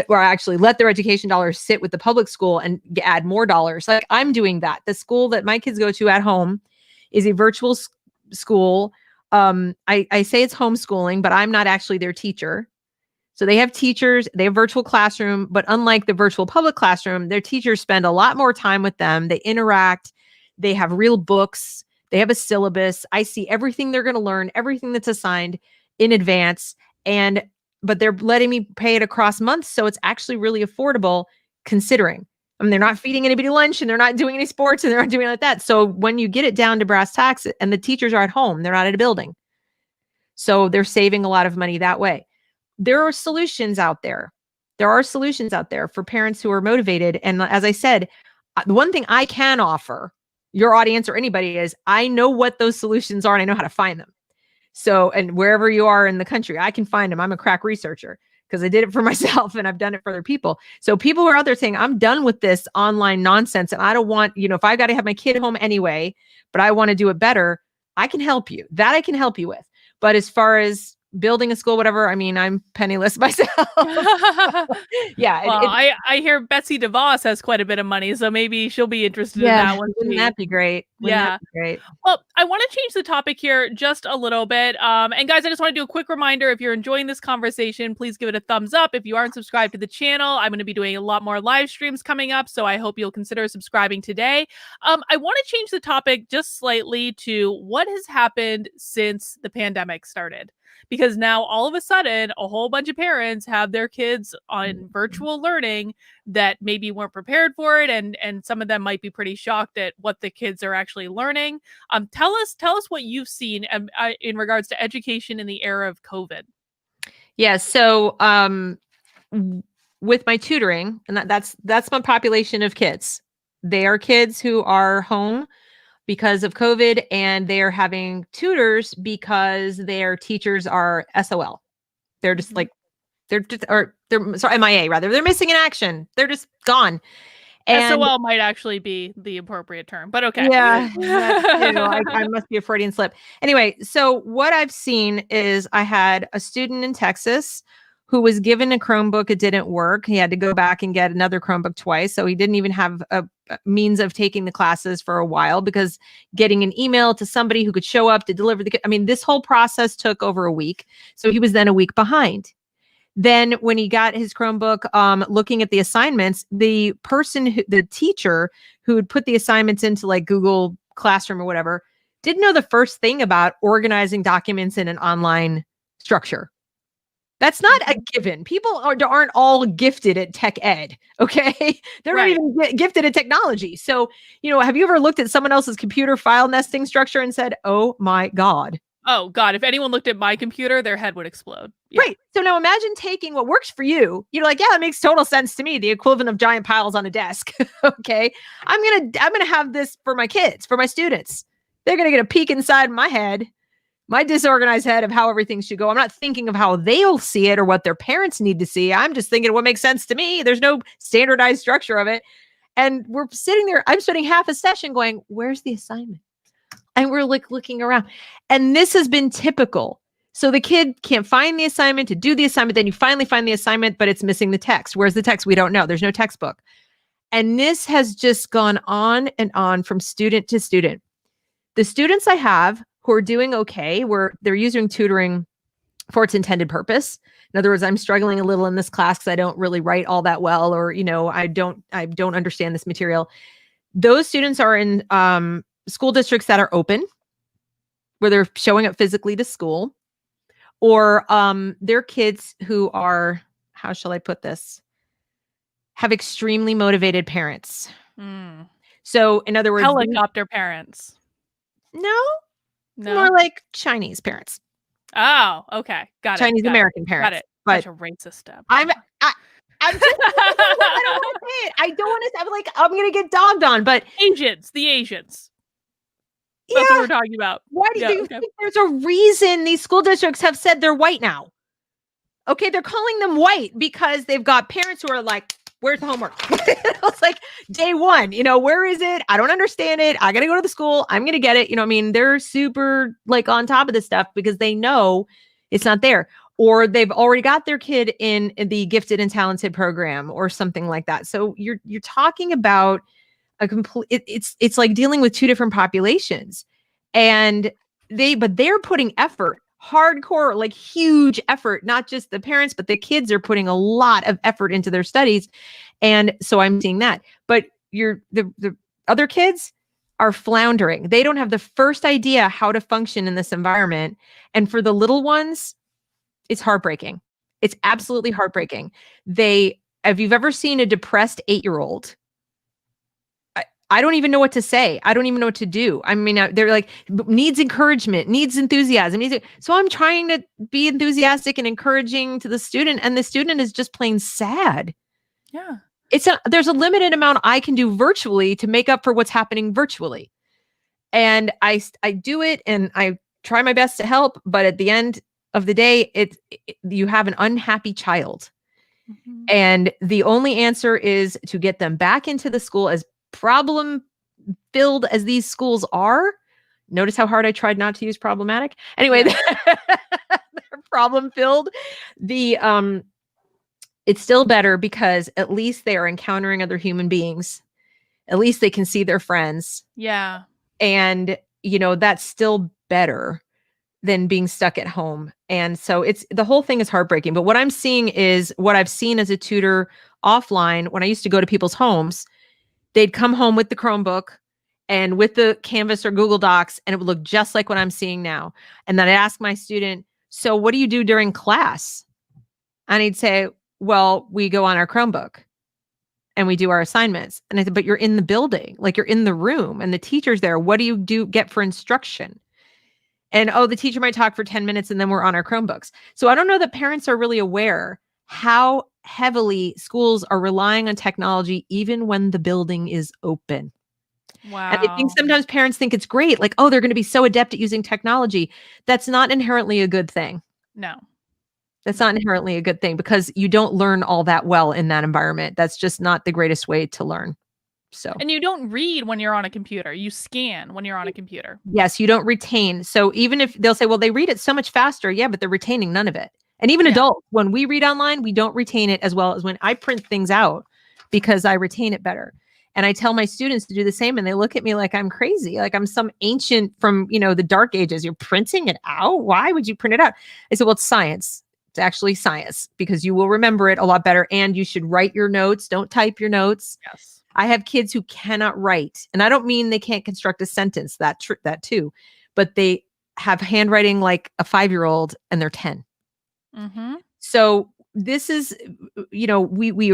or actually let their education dollars sit with the public school and add more dollars. Like I'm doing that. The school that my kids go to at home is a virtual school. I say it's homeschooling, but I'm not actually their teacher. So they have teachers, they have virtual classroom, but unlike the virtual public classroom, their teachers spend a lot more time with them. They interact, they have real books, they have a syllabus. I see everything they're going to learn, everything that's assigned in advance. But they're letting me pay it across months. So it's actually really affordable considering. I mean, they're not feeding anybody lunch and they're not doing any sports and they're not doing like that. So when you get it down to brass tacks and the teachers are at home, they're not at a building. So they're saving a lot of money that way. There are solutions out there. There are solutions out there for parents who are motivated. And as I said, the one thing I can offer your audience or anybody is I know what those solutions are and I know how to find them. So, and wherever you are in the country, I can find them. I'm a crack researcher because I did it for myself and I've done it for other people. So people who are out there saying, I'm done with this online nonsense and I don't want, if I got to have my kid home anyway, but I want to do it better, I can help you. That I can help you with. But as far as building a school, whatever, I mean, I'm penniless myself. Yeah. Well, I hear Betsy DeVos has quite a bit of money, so maybe she'll be interested in that one. Wouldn't that be great? Wouldn't Yeah. that be great? Well, I want to change the topic here just a little bit. And guys, I just want to do a quick reminder. If you're enjoying this conversation, please give it a thumbs up. If you aren't subscribed to the channel, I'm going to be doing a lot more live streams coming up. So I hope you'll consider subscribing today. I want to change the topic just slightly to what has happened since the pandemic started. Because now all of a sudden, a whole bunch of parents have their kids on virtual learning that maybe weren't prepared for it. And some of them might be pretty shocked at what the kids are actually learning. Tell us what you've seen in regards to education in the era of COVID. Yeah. So with my tutoring, and that's my population of kids. They are kids who are home because of COVID, and they're having tutors because their teachers are SOL. They're just like, they're sorry, MIA rather. They're missing in action. They're just gone. And SOL might actually be the appropriate term, but okay. Yeah, I must be a Freudian slip. Anyway, so what I've seen is I had a student in Texas who was given a Chromebook. It didn't work. He had to go back and get another Chromebook twice. So he didn't even have a means of taking the classes for a while because getting an email to somebody who could show up to deliver this whole process took over a week. So he was then a week behind. Then when he got his Chromebook, looking at the assignments, the teacher who had put the assignments into like Google Classroom or whatever, didn't know the first thing about organizing documents in an online structure. That's not a given. People aren't all gifted at tech ed, okay? They're not even gifted at technology. So, have you ever looked at someone else's computer file nesting structure and said, oh my God? Oh God, if anyone looked at my computer, their head would explode. Yeah. Right. So now imagine taking what works for you. You're like, yeah, that makes total sense to me. The equivalent of giant piles on a desk. Okay. I'm gonna have this for my kids, for my students. They're gonna get a peek inside my head, my disorganized head of how everything should go. I'm not thinking of how they'll see it or what their parents need to see. I'm just thinking of what makes sense to me. There's no standardized structure of it. And we're sitting there, I'm spending half a session going, where's the assignment? And we're like looking around. And this has been typical. So the kid can't find the assignment to do the assignment. Then you finally find the assignment, but it's missing the text. Where's the text? We don't know. There's no textbook. And this has just gone on and on from student to student. The students I have who are doing okay, where they're using tutoring for its intended purpose. In other words, I'm struggling a little in this class because I don't really write all that well, or, I don't understand this material. Those students are in school districts that are open, where they're showing up physically to school, or they're kids who are, how shall I put this, have extremely motivated parents. So in other words, helicopter parents. No, more like Chinese parents. Oh, okay. Got it. Chinese American parents. Got it. But such a racist step. I'm just, I don't want to say it. I don't want to. I'm going to get dogged on, but the Asians. That's what we're talking about. Why do you think there's a reason these school districts have said they're white now? Okay, they're calling them white because they've got parents who are like, where's the homework? It's like day one, where is it? I don't understand it. I got to go to the school. I'm going to get it. They're super like on top of this stuff because they know it's not there. or they've already got their kid in the gifted and talented program or something like that. So you're talking about a complete, it's like dealing with two different populations, and they're putting effort, hardcore, like huge effort. Not just the parents, but the kids are putting a lot of effort into their studies. And so I'm seeing that, but the other kids are floundering. They don't have the first idea how to function in this environment. And for the little ones, it's heartbreaking. It's absolutely heartbreaking. If you've ever seen a depressed 8-year-old, I don't even know what to say. I don't even know what to do. I mean, they're like, needs encouragement, needs enthusiasm. So I'm trying to be enthusiastic and encouraging to the student, and the student is just plain sad. Yeah. There's a limited amount I can do virtually to make up for what's happening virtually. And I do it, and I try my best to help. But at the end of the day, you have an unhappy child. Mm-hmm. And the only answer is to get them back into the school. As problem filled as these schools are, notice how hard I tried not to use problematic. Anyway, yeah. They're problem filled. It's still better because at least they are encountering other human beings. At least they can see their friends. Yeah. And, that's still better than being stuck at home. And so the whole thing is heartbreaking. But what I'm seeing is what I've seen as a tutor offline. When I used to go to people's homes, they'd come home with the Chromebook and with the Canvas or Google Docs, and it would look just like what I'm seeing now. And then I'd ask my student, so what do you do during class? And he'd say, well, we go on our Chromebook and we do our assignments. And I said, but you're in the building, like you're in the room and the teacher's there. What do you get for instruction? And, the teacher might talk for 10 minutes and then we're on our Chromebooks. So I don't know that parents are really aware how heavily schools are relying on technology, even when the building is open. Wow. And I think sometimes parents think it's great. Like, they're going to be so adept at using technology. That's not inherently a good thing. No. That's not inherently a good thing, because you don't learn all that well in that environment. That's just not the greatest way to learn. So, and you don't read when you're on a computer. You scan when you're on a computer. Yes, you don't retain. So even if they'll say, well, they read it so much faster. Yeah, but they're retaining none of it. And even adults, when we read online, we don't retain it as well as when I print things out, because I retain it better. And I tell my students to do the same, and they look at me like I'm crazy, like I'm some ancient from, the dark ages. You're printing it out? Why would you print it out? I said, well, it's science. It's actually science, because you will remember it a lot better, and you should write your notes. Don't type your notes. Yes. I have kids who cannot write, and I don't mean they can't construct a sentence, that too, but they have handwriting like a 5-year-old, and they're 10. Mm-hmm. So this is, we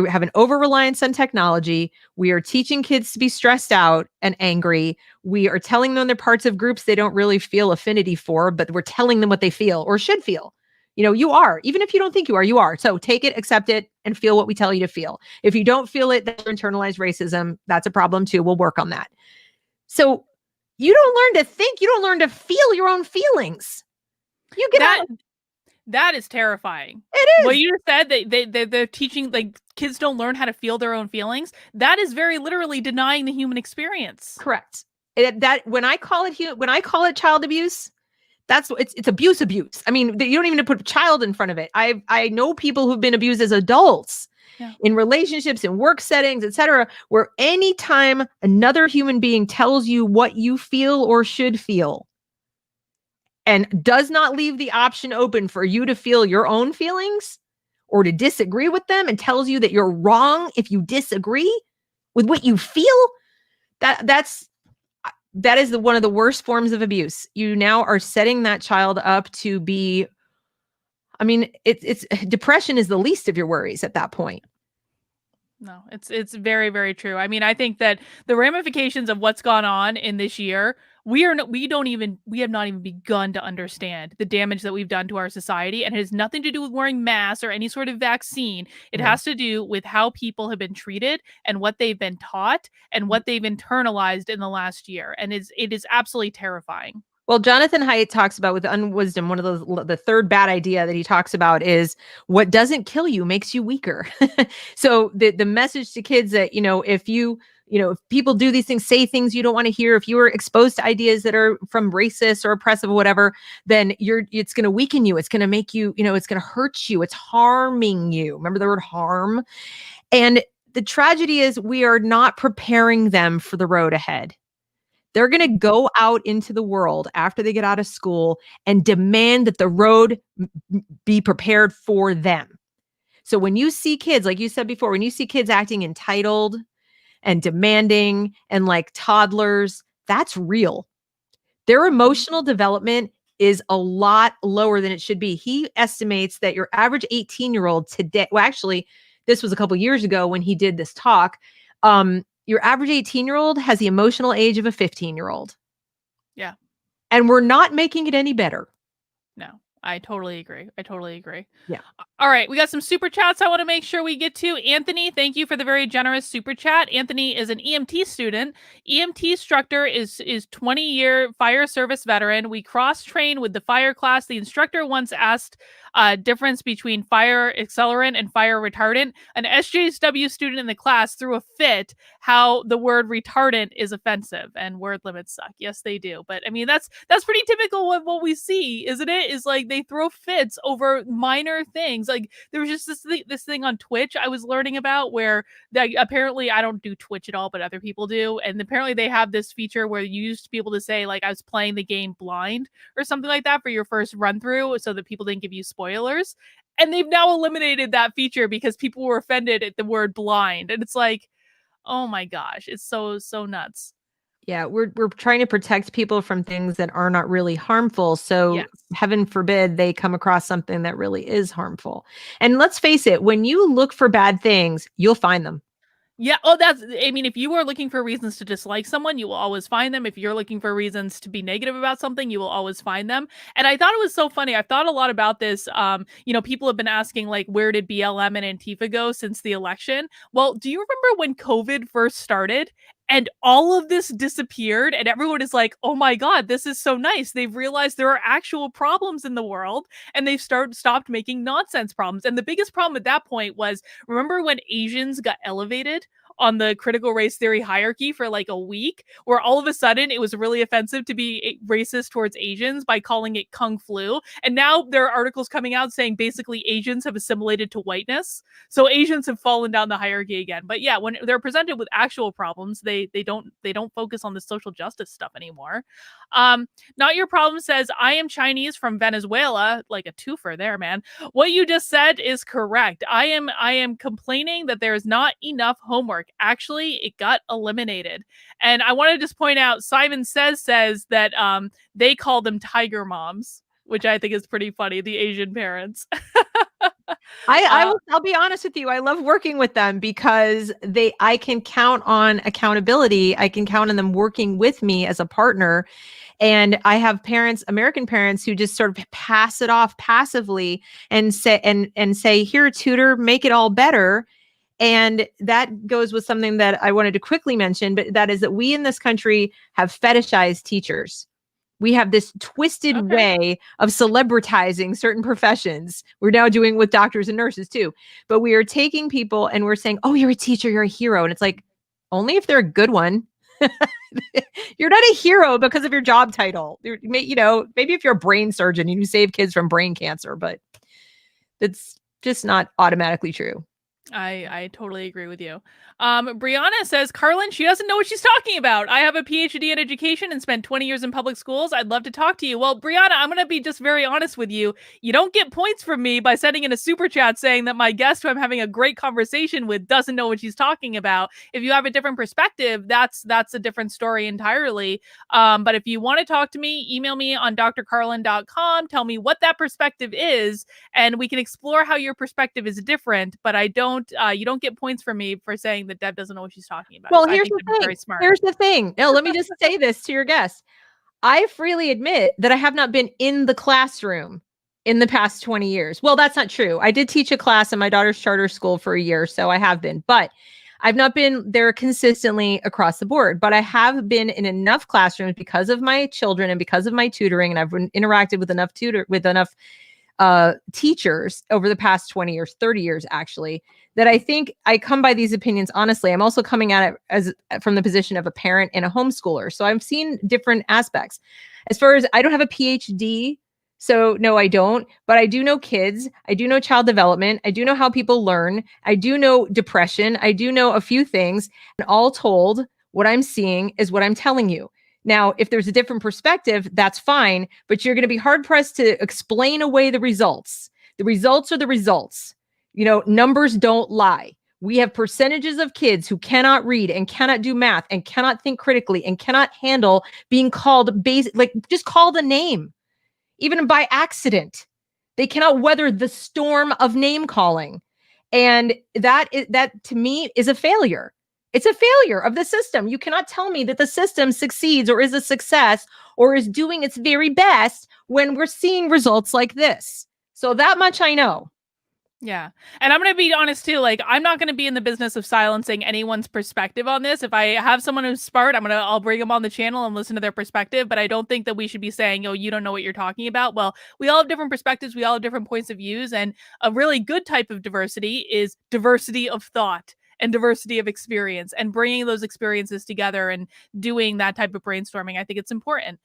have an over-reliance on technology. We are teaching kids to be stressed out and angry. We are telling them they're parts of groups they don't really feel affinity for, but we're telling them what they feel or should feel. You are, even if you don't think you are, you are. So take it, accept it, and feel what we tell you to feel. If you don't feel it, that's internalized racism. That's a problem too. We'll work on that. So you don't learn to think. You don't learn to feel your own feelings. You get out. That is terrifying. It is. What you just said, they're teaching, like, kids don't learn how to feel their own feelings. That is very literally denying the human experience. Correct. When I call it child abuse, it's abuse. I mean, you don't even have to put child in front of it. I know people who've been abused as adults, in relationships, in work settings, etc., where anytime another human being tells you what you feel or should feel, and does not leave the option open for you to feel your own feelings or to disagree with them, and tells you that you're wrong if you disagree with what you feel, that is one of the worst forms of abuse. You now are setting that child up to be, it's depression is the least of your worries at that point. No, it's very, very true. I mean, I think that the ramifications of what's gone on in this year, we have not even begun to understand the damage that we've done to our society. And it has nothing to do with wearing masks or any sort of vaccine. It has to do with how people have been treated and what they've been taught and what they've internalized in the last year. And it is absolutely terrifying. Well, Jonathan Haidt talks about with unwisdom, one of the third bad idea that he talks about is what doesn't kill you makes you weaker. So the message to kids that, if you if people do these things, say things you don't want to hear, if you are exposed to ideas that are from racist or oppressive or whatever, then it's going to weaken you. It's going to make you, it's going to hurt you. It's harming you. Remember the word harm? And the tragedy is we are not preparing them for the road ahead. They're going to go out into the world after they get out of school and demand that the road be prepared for them. So when you see kids, like you said before, when you see kids acting entitled and demanding and like toddlers, that's real. Their emotional development is a lot lower than it should be. He estimates that your average 18-year-old today, well, actually, this was a couple years ago when he did this talk. Your average 18-year-old has the emotional age of a 15-year-old. Yeah. And we're not making it any better. No, I totally agree. Yeah. All right. We got some super chats I want to make sure we get to. Anthony, thank you for the very generous super chat. Anthony is an EMT student. EMT instructor is 20-year fire service veteran. We cross-train with the fire class. The instructor once asked difference between fire accelerant and fire retardant. An SJSW student in the class threw a fit how the word retardant is offensive and word limits suck. Yes, they do. But I mean, that's pretty typical of what we see, isn't it? Is like they throw fits over minor things. Like there was just this thing on Twitch I was learning about where apparently I don't do Twitch at all, but other people do. And apparently they have this feature where you used to be able to say like I was playing the game blind or something like that for your first run through so that people didn't give you spoilers. And they've now eliminated that feature because people were offended at the word blind. And it's like, oh my gosh, it's so nuts. Yeah, we're trying to protect people from things that are not really harmful. So Yes. heaven forbid they come across something that really is harmful. And let's face it, when you look for bad things, you'll find them. Yeah. Oh, I mean, if you are looking for reasons to dislike someone, you will always find them. If you're looking for reasons to be negative about something, you will always find them. And I thought it was so funny. I've thought a lot about this. People have been asking, like, where did BLM and Antifa go since the election? Well, do you remember when COVID first started? And all of this disappeared, and everyone is like, oh my God, this is so nice. They've realized there are actual problems in the world, and they've stopped making nonsense problems. And the biggest problem at that point was, remember when Asians got elevated on the critical race theory hierarchy for like a week, where all of a sudden it was really offensive to be racist towards Asians by calling it Kung Flu. And now there are articles coming out saying basically Asians have assimilated to whiteness. So Asians have fallen down the hierarchy again. But yeah, when they're presented with actual problems, they don't focus on the social justice stuff anymore. Not Your Problem says, I am Chinese from Venezuela. Like a twofer there, man. What you just said is correct. I am complaining that there is not enough homework. Actually, it got eliminated. And I want to just point out, Simon says that they call them tiger moms, which I think is pretty funny, the Asian parents. I'll be honest with you. I love working with them because I can count on accountability. I can count on them working with me as a partner. And I have American parents who just sort of pass it off passively and say, here, tutor, make it all better. And that goes with something that I wanted to quickly mention, but that is that we in this country have fetishized teachers. We have this twisted way of celebritizing certain professions. We're now doing with doctors and nurses too. But we are taking people and we're saying, oh, you're a teacher, you're a hero. And it's like, only if they're a good one. You're not a hero because of your job title. Maybe if you're a brain surgeon and you save kids from brain cancer, but it's just not automatically true. I totally agree with you. Brianna says, Carlin, she doesn't know what she's talking about. I have a PhD in education and spent 20 years in public schools. I'd love to talk to you. Well, Brianna, I'm going to be just very honest with you. You don't get points from me by sending in a super chat saying that my guest who I'm having a great conversation with doesn't know what she's talking about. If you have a different perspective, that's a different story entirely. But if you want to talk to me, email me on drcarlin.com. Tell me what that perspective is, and we can explore how your perspective is different. But you don't get points from me for saying that Deb doesn't know what she's talking about. Well, So here's the thing. very smart. Here's the thing. No, let me just say this to your guest. I freely admit that I have not been in the classroom in the past 20 years. Well, that's not true. I did teach a class in my daughter's charter school for a year, so I have been, but I've not been there consistently across the board. But I have been in enough classrooms because of my children and because of my tutoring, and I've interacted with enough teachers over the past 20 years, 30 years, actually, that I think I come by these opinions honestly. I'm also coming at it as from the position of a parent and a homeschooler. So I've seen different aspects. As far as I don't have a PhD, so no, I don't, but I do know kids. I do know child development. I do know how people learn. I do know depression. I do know a few things. And all told, what I'm seeing is what I'm telling you. Now, if there's a different perspective, that's fine, but you're going to be hard pressed to explain away the results. The results are the results. You know, numbers don't lie. We have percentages of kids who cannot read and cannot do math and cannot think critically and cannot handle being called basic, like just call the name, even by accident. They cannot weather the storm of name calling. And that to me is a failure. It's a failure of the system. You cannot tell me that the system succeeds or is a success or is doing its very best when we're seeing results like this. So that much I know. Yeah. And I'm going to be honest too, like I'm not going to be in the business of silencing anyone's perspective on this. If I have someone who's smart, I'll bring them on the channel and listen to their perspective, but I don't think that we should be saying, "Oh, you don't know what you're talking about." Well, we all have different perspectives, we all have different points of views, and a really good type of diversity is diversity of thought and diversity of experience, and bringing those experiences together and doing that type of brainstorming. I think it's important.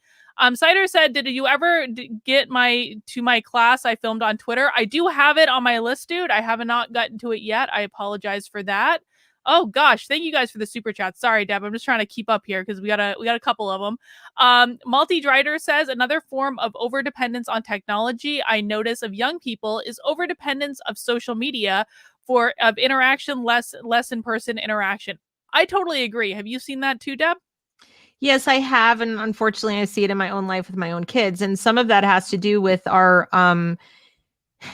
Cider said, "Did you ever get my class I filmed on Twitter?" I do have it on my list, dude. I have not gotten to it yet. I apologize for that. Oh gosh, thank you guys for the super chat. Sorry, Deb. I'm just trying to keep up here because we got a couple of them. Multi Drider says, "Another form of overdependence on technology I notice of young people is overdependence of social media of interaction, less in-person interaction." I totally agree. Have you seen that too, Deb? Yes, I have. And unfortunately, I see it in my own life with my own kids. And some of that has to do with our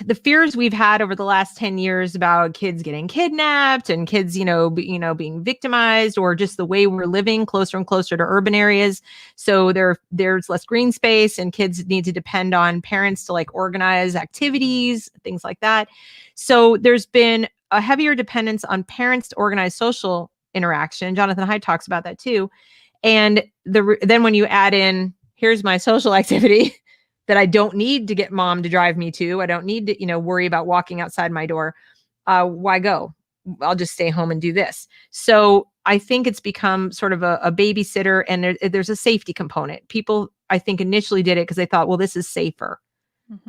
the fears we've had over the last 10 years about kids getting kidnapped and kids, being victimized, or just the way we're living closer and closer to urban areas. So there's less green space and kids need to depend on parents to like organize activities, things like that. So there's been a heavier dependence on parents to organize social interaction. Jonathan Haidt talks about that too. And then when you add in, here's my social activity that I don't need to get mom to drive me to, I don't need to, worry about walking outside my door. Why go? I'll just stay home and do this. So I think it's become sort of a babysitter, and there's a safety component. People, I think, initially did it because they thought, well, this is safer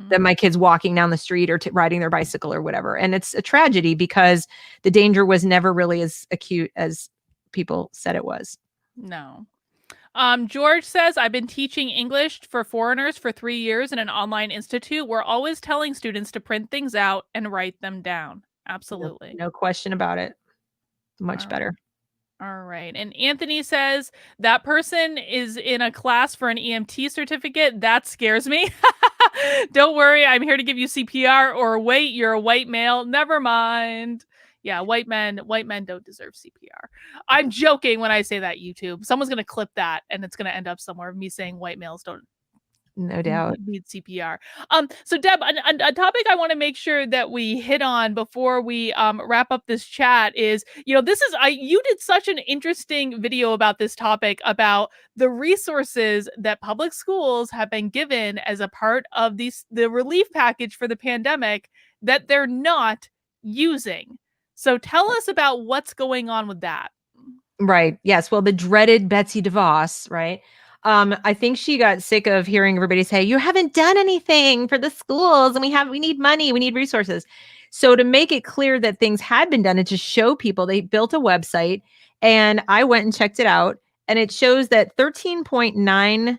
than my kids walking down the street or riding their bicycle or whatever. And it's a tragedy because the danger was never really as acute as people said it was. No. George says, "I've been teaching English for foreigners for 3 years in an online institute. We're always telling students to print things out and write them down." Absolutely. No question about it. Much better. All right. And Anthony says, "That person is in a class for an EMT certificate. That scares me." Don't worry. I'm here to give you CPR. Or wait, you're a white male. Never mind. Yeah, white men don't deserve CPR. I'm joking when I say that, YouTube. Someone's going to clip that and it's going to end up somewhere, me saying white males don't no doubt need CPR. So Deb, a topic I want to make sure that we hit on before we wrap up this chat is, you did such an interesting video about this topic, about the resources that public schools have been given as a part of the relief package for the pandemic that they're not using. So tell us about what's going on with that. Right. Yes. Well, the dreaded Betsy DeVos, right? I think she got sick of hearing everybody say, "You haven't done anything for the schools, and we need money, we need resources." So to make it clear that things had been done and to show people, they built a website, and I went and checked it out, and it shows that 13.9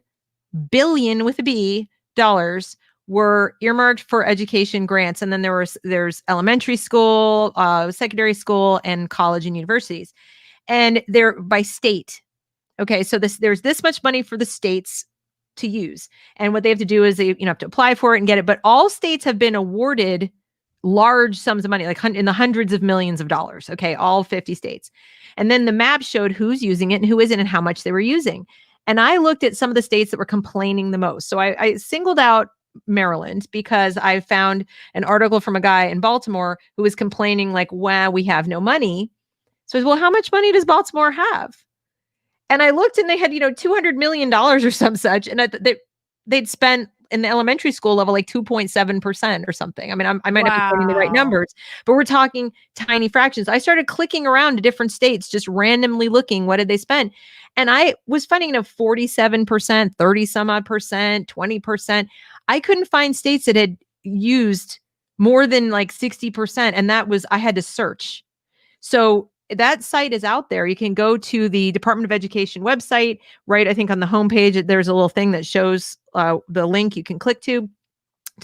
billion with a B dollars were earmarked for education grants. And then there's elementary school, secondary school, and college and universities. And they're by state. Okay, so there's this much money for the states to use. And what they have to do is they have to apply for it and get it. But all states have been awarded large sums of money, like in the hundreds of millions of dollars. Okay, all 50 states. And then the map showed who's using it and who isn't and how much they were using. And I looked at some of the states that were complaining the most. So I singled out Maryland because I found an article from a guy in Baltimore who was complaining like, "Wow, we have no money." So I said, "Well, how much money does Baltimore have?" And I looked and they had, $200 million or some such. And they'd spent in the elementary school level, like 2.7% or something. I mean, I might not be quoting the right Wow. numbers, but we're talking tiny fractions. I started clicking around to different states, just randomly looking, what did they spend? And I was finding 47%, 30 some odd percent, 20%. I couldn't find states that had used more than like 60%. And that was, I had to search. So that site is out there. You can go to the Department of Education website, right? I think on the homepage, there's a little thing that shows the link you can click to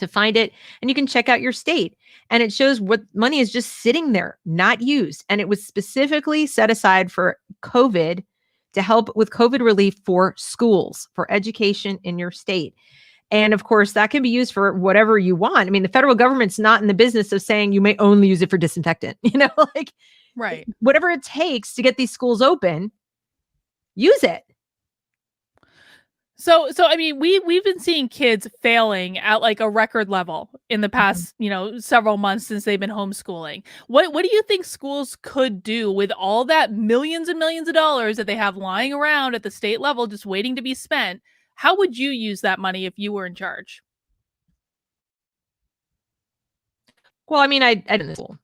find it. And you can check out your state. And it shows what money is just sitting there, not used. And it was specifically set aside for COVID to help with COVID relief for schools, for education in your state. And of course, that can be used for whatever you want. I mean, the federal government's not in the business of saying you may only use it for disinfectant, like Right. whatever it takes to get these schools open, use it. So I mean, we've been seeing kids failing at like a record level in the past, several months since they've been homeschooling. What do you think schools could do with all that millions and millions of dollars that they have lying around at the state level just waiting to be spent? How would you use that money if you were in charge? Well, I mean, I did this school.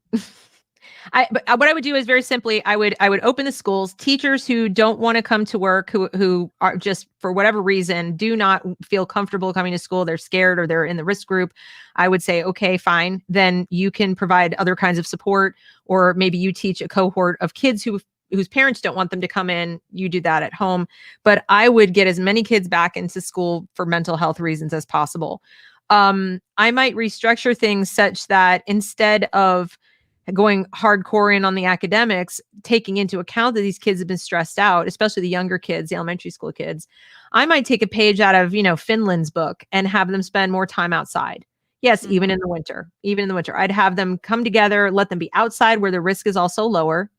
But what I would do is very simply, I would open the schools. Teachers who don't want to come to work, who are just for whatever reason do not feel comfortable coming to school, they're scared or they're in the risk group. I would say, okay, fine. Then you can provide other kinds of support, or maybe you teach a cohort of kids whose parents don't want them to come in. You do that at home. But I would get as many kids back into school for mental health reasons as possible. I might restructure things such that instead of going hardcore in on the academics, taking into account that these kids have been stressed out, especially the younger kids, the elementary school kids, I might take a page out of, Finland's book and have them spend more time outside. Yes, even in the winter, I'd have them come together, let them be outside where the risk is also lower,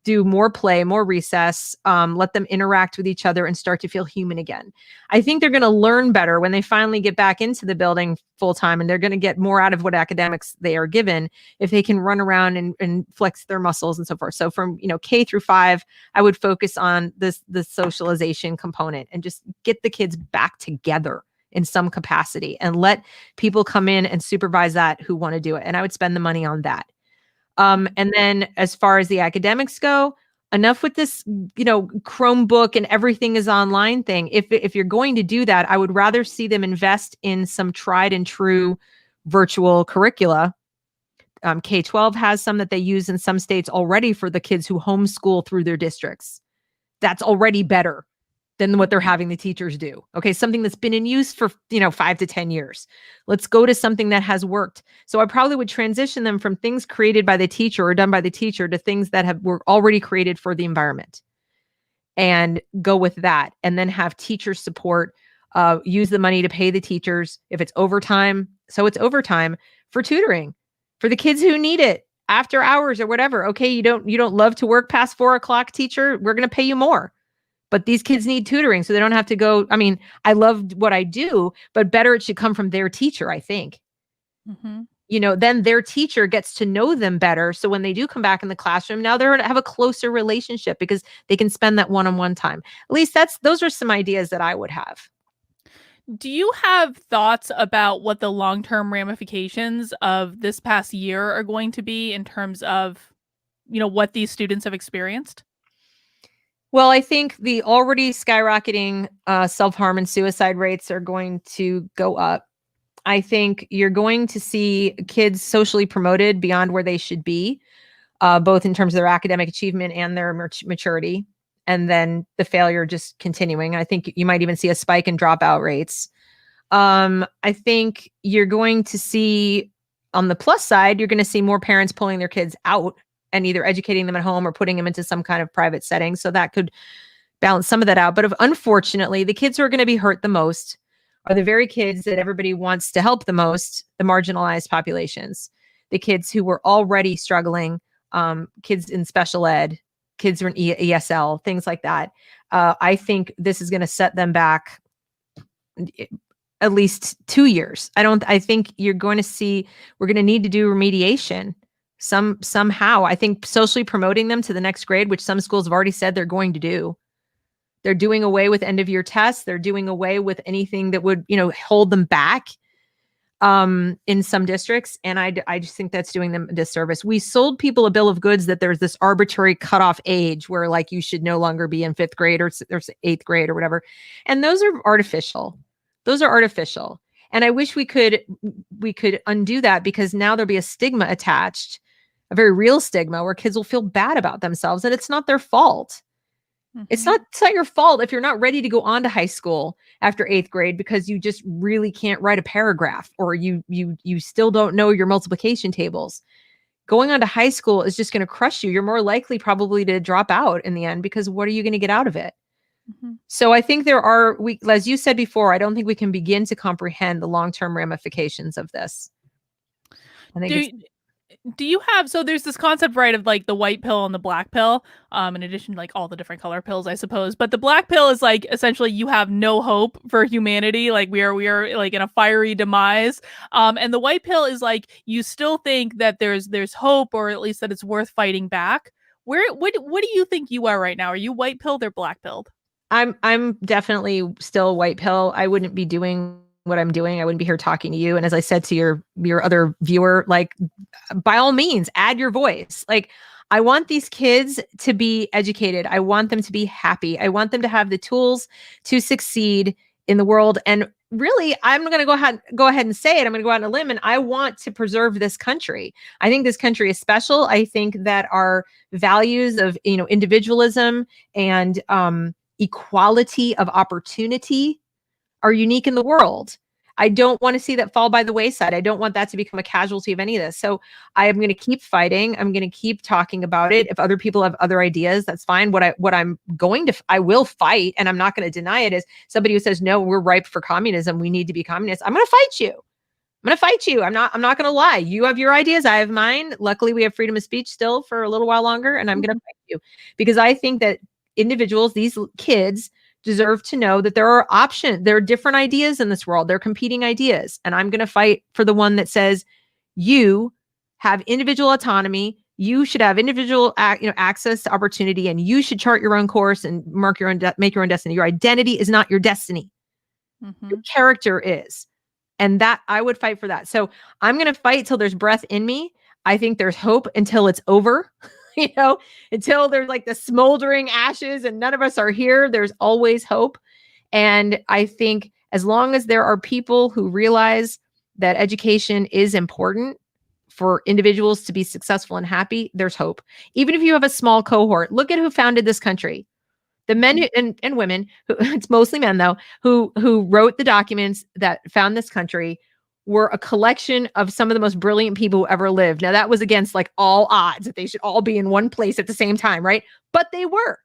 do more play, more recess, let them interact with each other and start to feel human again. I think they're going to learn better when they finally get back into the building full time, and they're going to get more out of what academics they are given if they can run around and flex their muscles and so forth. So from, K through 5, I would focus on the socialization component and just get the kids back together in some capacity and let people come in and supervise that who want to do it. And I would spend the money on that. And then as far as the academics go, enough with this, Chromebook and everything is online thing. If you're going to do that, I would rather see them invest in some tried and true virtual curricula. K-12 has some that they use in some states already for the kids who homeschool through their districts. That's already better than what they're having the teachers do. Okay, something that's been in use for 5 to 10 years. Let's go to something that has worked. So I probably would transition them from things created by the teacher or done by the teacher to things that were already created for the environment, and go with that. And then have teacher support. Use the money to pay the teachers. If it's overtime, so it's overtime for tutoring for the kids who need it after hours or whatever. Okay, you don't love to work past 4 o'clock, teacher. We're going to pay you more. But these kids need tutoring, so they don't have to go. I mean, I love what I do, but better it should come from their teacher, I think. Then their teacher gets to know them better. So when they do come back in the classroom, now they're going to have a closer relationship because they can spend that one-on-one time. At least those are some ideas that I would have. Do you have thoughts about what the long-term ramifications of this past year are going to be in terms of, what these students have experienced? Well, I think the already skyrocketing self-harm and suicide rates are going to go up. I think you're going to see kids socially promoted beyond where they should be, both in terms of their academic achievement and their maturity, and then the failure just continuing. I think you might even see a spike in dropout rates. I think you're going to see, on the plus side, you're going to see more parents pulling their kids out and either educating them at home or putting them into some kind of private setting. So that could balance some of that out. But unfortunately, the kids who are going to be hurt the most are the very kids that everybody wants to help the most, the marginalized populations, the kids who were already struggling, kids in special ed, kids who are in ESL, things like that. I think this is going to set them back at least 2 years. I think you're going to see, we're going to need to do remediation somehow. I think socially promoting them to the next grade, which some schools have already said they're going to do, They're doing away with end of year tests. They're doing away with anything that would, hold them back in some districts. And I just think that's doing them a disservice. We sold people a bill of goods that there's this arbitrary cutoff age where like you should no longer be in fifth grade or eighth grade or whatever. And those are artificial. Those are artificial. And I wish we could undo that, because now there'll be a stigma attached, a very real stigma where kids will feel bad about themselves, and it's not their fault. It's not your fault if you're not ready to go on to high school after eighth grade because you just really can't write a paragraph, or you still don't know your multiplication tables. Going on to high school is just going to crush you. You're more likely probably to drop out in the end, because what are you going to get out of it? So I think as you said before, I don't think we can begin to comprehend the long-term ramifications of this. I think do you have, so there's this concept, right, of like the white pill and the black pill, in addition to like all the different color pills, I suppose. But the black pill is like essentially you have no hope for humanity. Like we are like in a fiery demise. And the white pill is like you still think that there's hope, or at least that it's worth fighting back. What do you think you are right now? Are you white pilled or black pilled? I'm definitely still white pill. I wouldn't be doing what I'm doing. I wouldn't be here talking to you. And as I said to your other viewer, like, by all means, add your voice. Like, I want these kids to be educated. I want them to be happy. I want them to have the tools to succeed in the world. And really, I'm going to go ahead and say it. I'm going to go out on a limb, and I want to preserve this country. I think this country is special. I think that our values of, individualism and equality of opportunity are unique in the world. I don't want to see that fall by the wayside. I don't want that to become a casualty of any of this. So I am going to keep fighting. I'm going to keep talking about it. If other people have other ideas, that's fine. I will fight, and I'm not going to deny it, is somebody who says, no, we're ripe for communism, we need to be communists. I'm going to fight you. I'm not going to lie. You have your ideas. I have mine. Luckily, we have freedom of speech still for a little while longer, and I'm going to fight you, because I think that individuals, these kids, deserve to know that there are options. There are different ideas in this world. There are competing ideas. And I'm going to fight for the one that says you have individual autonomy. You should have individual access to opportunity, and you should chart your own course and make your own destiny. Your identity is not your destiny. Your character is. And that I would fight for that. So I'm going to fight till there's breath in me. I think there's hope until it's over. Until there's like the smoldering ashes and none of us are here, there's always hope. And I think as long as there are people who realize that education is important for individuals to be successful and happy, there's hope. Even if you have a small cohort, look at who founded this country. The men and women, it's mostly men though, who wrote the documents that found this country, were a collection of some of the most brilliant people who ever lived. Now, that was against like all odds that they should all be in one place at the same time, right? But they were.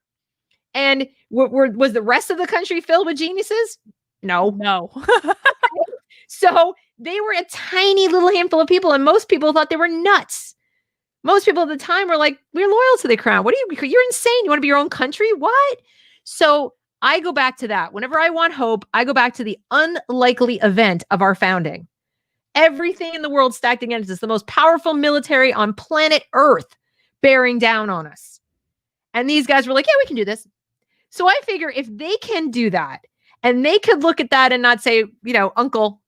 And was the rest of the country filled with geniuses? No. So they were a tiny little handful of people, and most people thought they were nuts. Most people at the time were like, we're loyal to the crown. You're insane. You want to be your own country? What? So I go back to that. Whenever I want hope, I go back to the unlikely event of our founding. Everything in the world stacked against us, the most powerful military on planet Earth bearing down on us. And these guys were like, yeah, we can do this. So I figure if they can do that, and they could look at that and not say, uncle,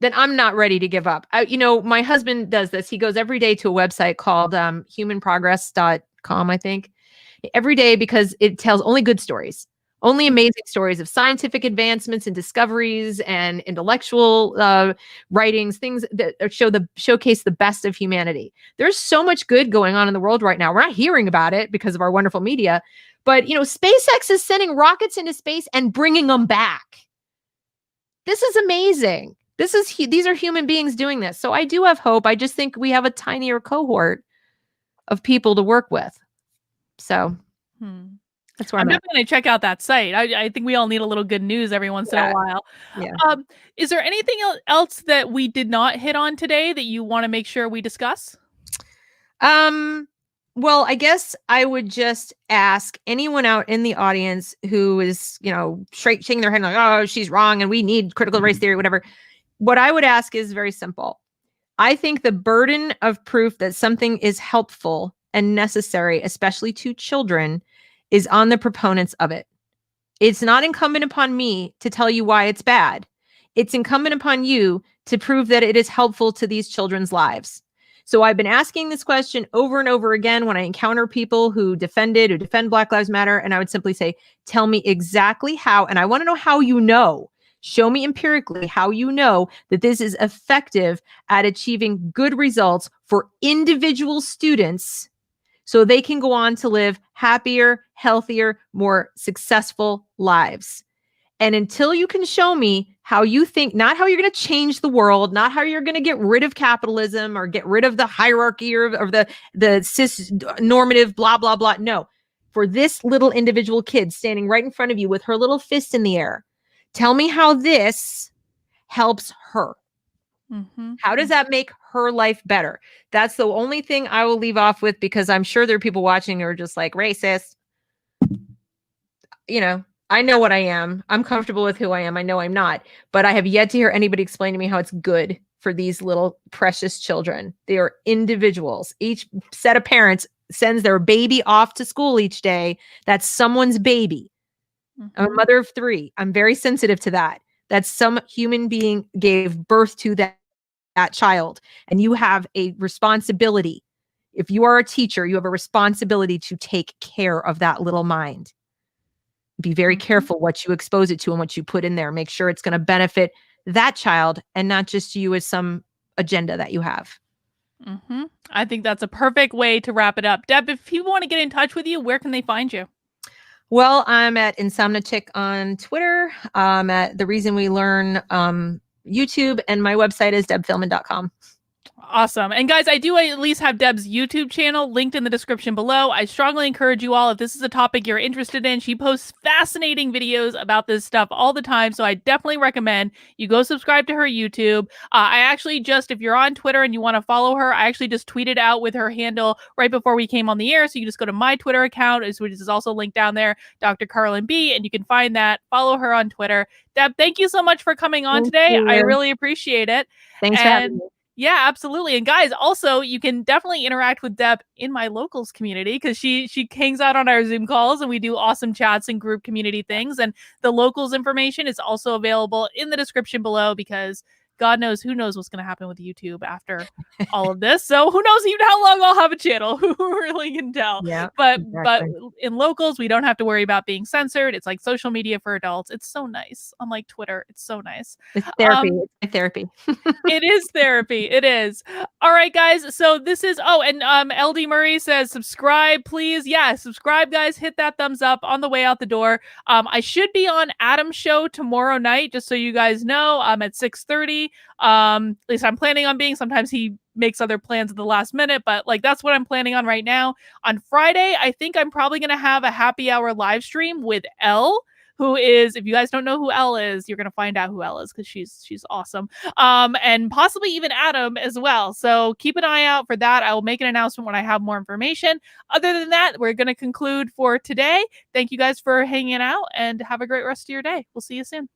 then I'm not ready to give up. My husband does this. He goes every day to a website called humanprogress.com, I think, every day, because it tells only good stories. Only amazing stories of scientific advancements and discoveries and intellectual writings, things that showcase the best of humanity. There's so much good going on in the world right now. We're not hearing about it because of our wonderful media, but SpaceX is sending rockets into space and bringing them back. This is amazing. These are human beings doing this. So I do have hope. I just think we have a tinier cohort of people to work with. So. That's where I'm definitely going to check out that site. I think we all need a little good news every once in a while. Yeah. Is there anything else that we did not hit on today that you want to make sure we discuss? Well, I guess I would just ask anyone out in the audience who is, shaking their head like, oh, she's wrong and we need critical race theory, whatever. What I would ask is very simple. I think the burden of proof that something is helpful and necessary, especially to children, is on the proponents of it. It's not incumbent upon me to tell you why it's bad. It's incumbent upon you to prove that it is helpful to these children's lives. So I've been asking this question over and over again when I encounter people who defend Black Lives Matter. And I would simply say, tell me exactly how. And I want to know how you know. Show me empirically how you know that this is effective at achieving good results for individual students so they can go on to live happier, healthier, more successful lives. And until you can show me how you think, not how you're going to change the world, not how you're going to get rid of capitalism or get rid of the hierarchy or the cis normative, blah, blah, blah. No, for this little individual kid standing right in front of you with her little fist in the air, tell me how this helps her. Mm-hmm. How does that make her life better? That's the only thing I will leave off with, because I'm sure there are people watching who are just like, racist. You know, I know what I am. I'm comfortable with who I am. I know I'm not, but I have yet to hear anybody explain to me how it's good for these little precious children. They are individuals. Each set of parents sends their baby off to school each day. That's someone's baby. Mm-hmm. I'm a mother of 3. I'm very sensitive to that. That some human being gave birth to that child, and you have a responsibility. If you are a teacher, you have a responsibility to take care of that little mind. Be very careful what you expose it to and what you put in there. Make sure it's going to benefit that child and not just you as some agenda that you have. Mm-hmm. I think that's a perfect way to wrap it up. Deb, if people want to get in touch with you, where can they find you? Well, I'm at Insomnichick on Twitter. At The Reason We Learn YouTube, and my website is debfillman.com. Awesome. And guys, I do at least have Deb's YouTube channel linked in the description below. I strongly encourage you all, if this is a topic you're interested in, she posts fascinating videos about this stuff all the time. So I definitely recommend you go subscribe to her YouTube. I actually just, if you're on Twitter and you want to follow her, I actually just tweeted out with her handle right before we came on the air. So you can just go to my Twitter account, which is also linked down there, Dr. Carlin B, and you can find that. Follow her on Twitter. Deb, thank you so much for coming on today. I really appreciate it. Thanks for having me. Yeah, absolutely. And guys, also, you can definitely interact with Deb in my locals community, because she hangs out on our Zoom calls and we do awesome chats and group community things. And the locals information is also available in the description below, because God knows, who knows what's going to happen with YouTube after all of this. So who knows even how long I'll have a channel? Who really can tell? Yeah, but exactly. in locals, we don't have to worry about being censored. It's like social media for adults. It's so nice. Unlike Twitter, it's so nice. It's therapy. It's my therapy. It is therapy. It is. All right, guys. So this is, and LD Murray says, subscribe, please. Yeah, subscribe, guys. Hit that thumbs up on the way out the door. I should be on Adam's show tomorrow night, just so you guys know. At 6:30. At least I'm planning on being. Sometimes he makes other plans at the last minute, but like that's what I'm planning on right now. On Friday, I think I'm probably gonna have a happy hour live stream with Elle, who is, if you guys don't know who Elle is, you're gonna find out who Elle is, because she's awesome. And possibly even Adam as well. So keep an eye out for that. I will make an announcement when I have more information. Other than that, we're gonna conclude for today. Thank you guys for hanging out, and have a great rest of your day. We'll see you soon.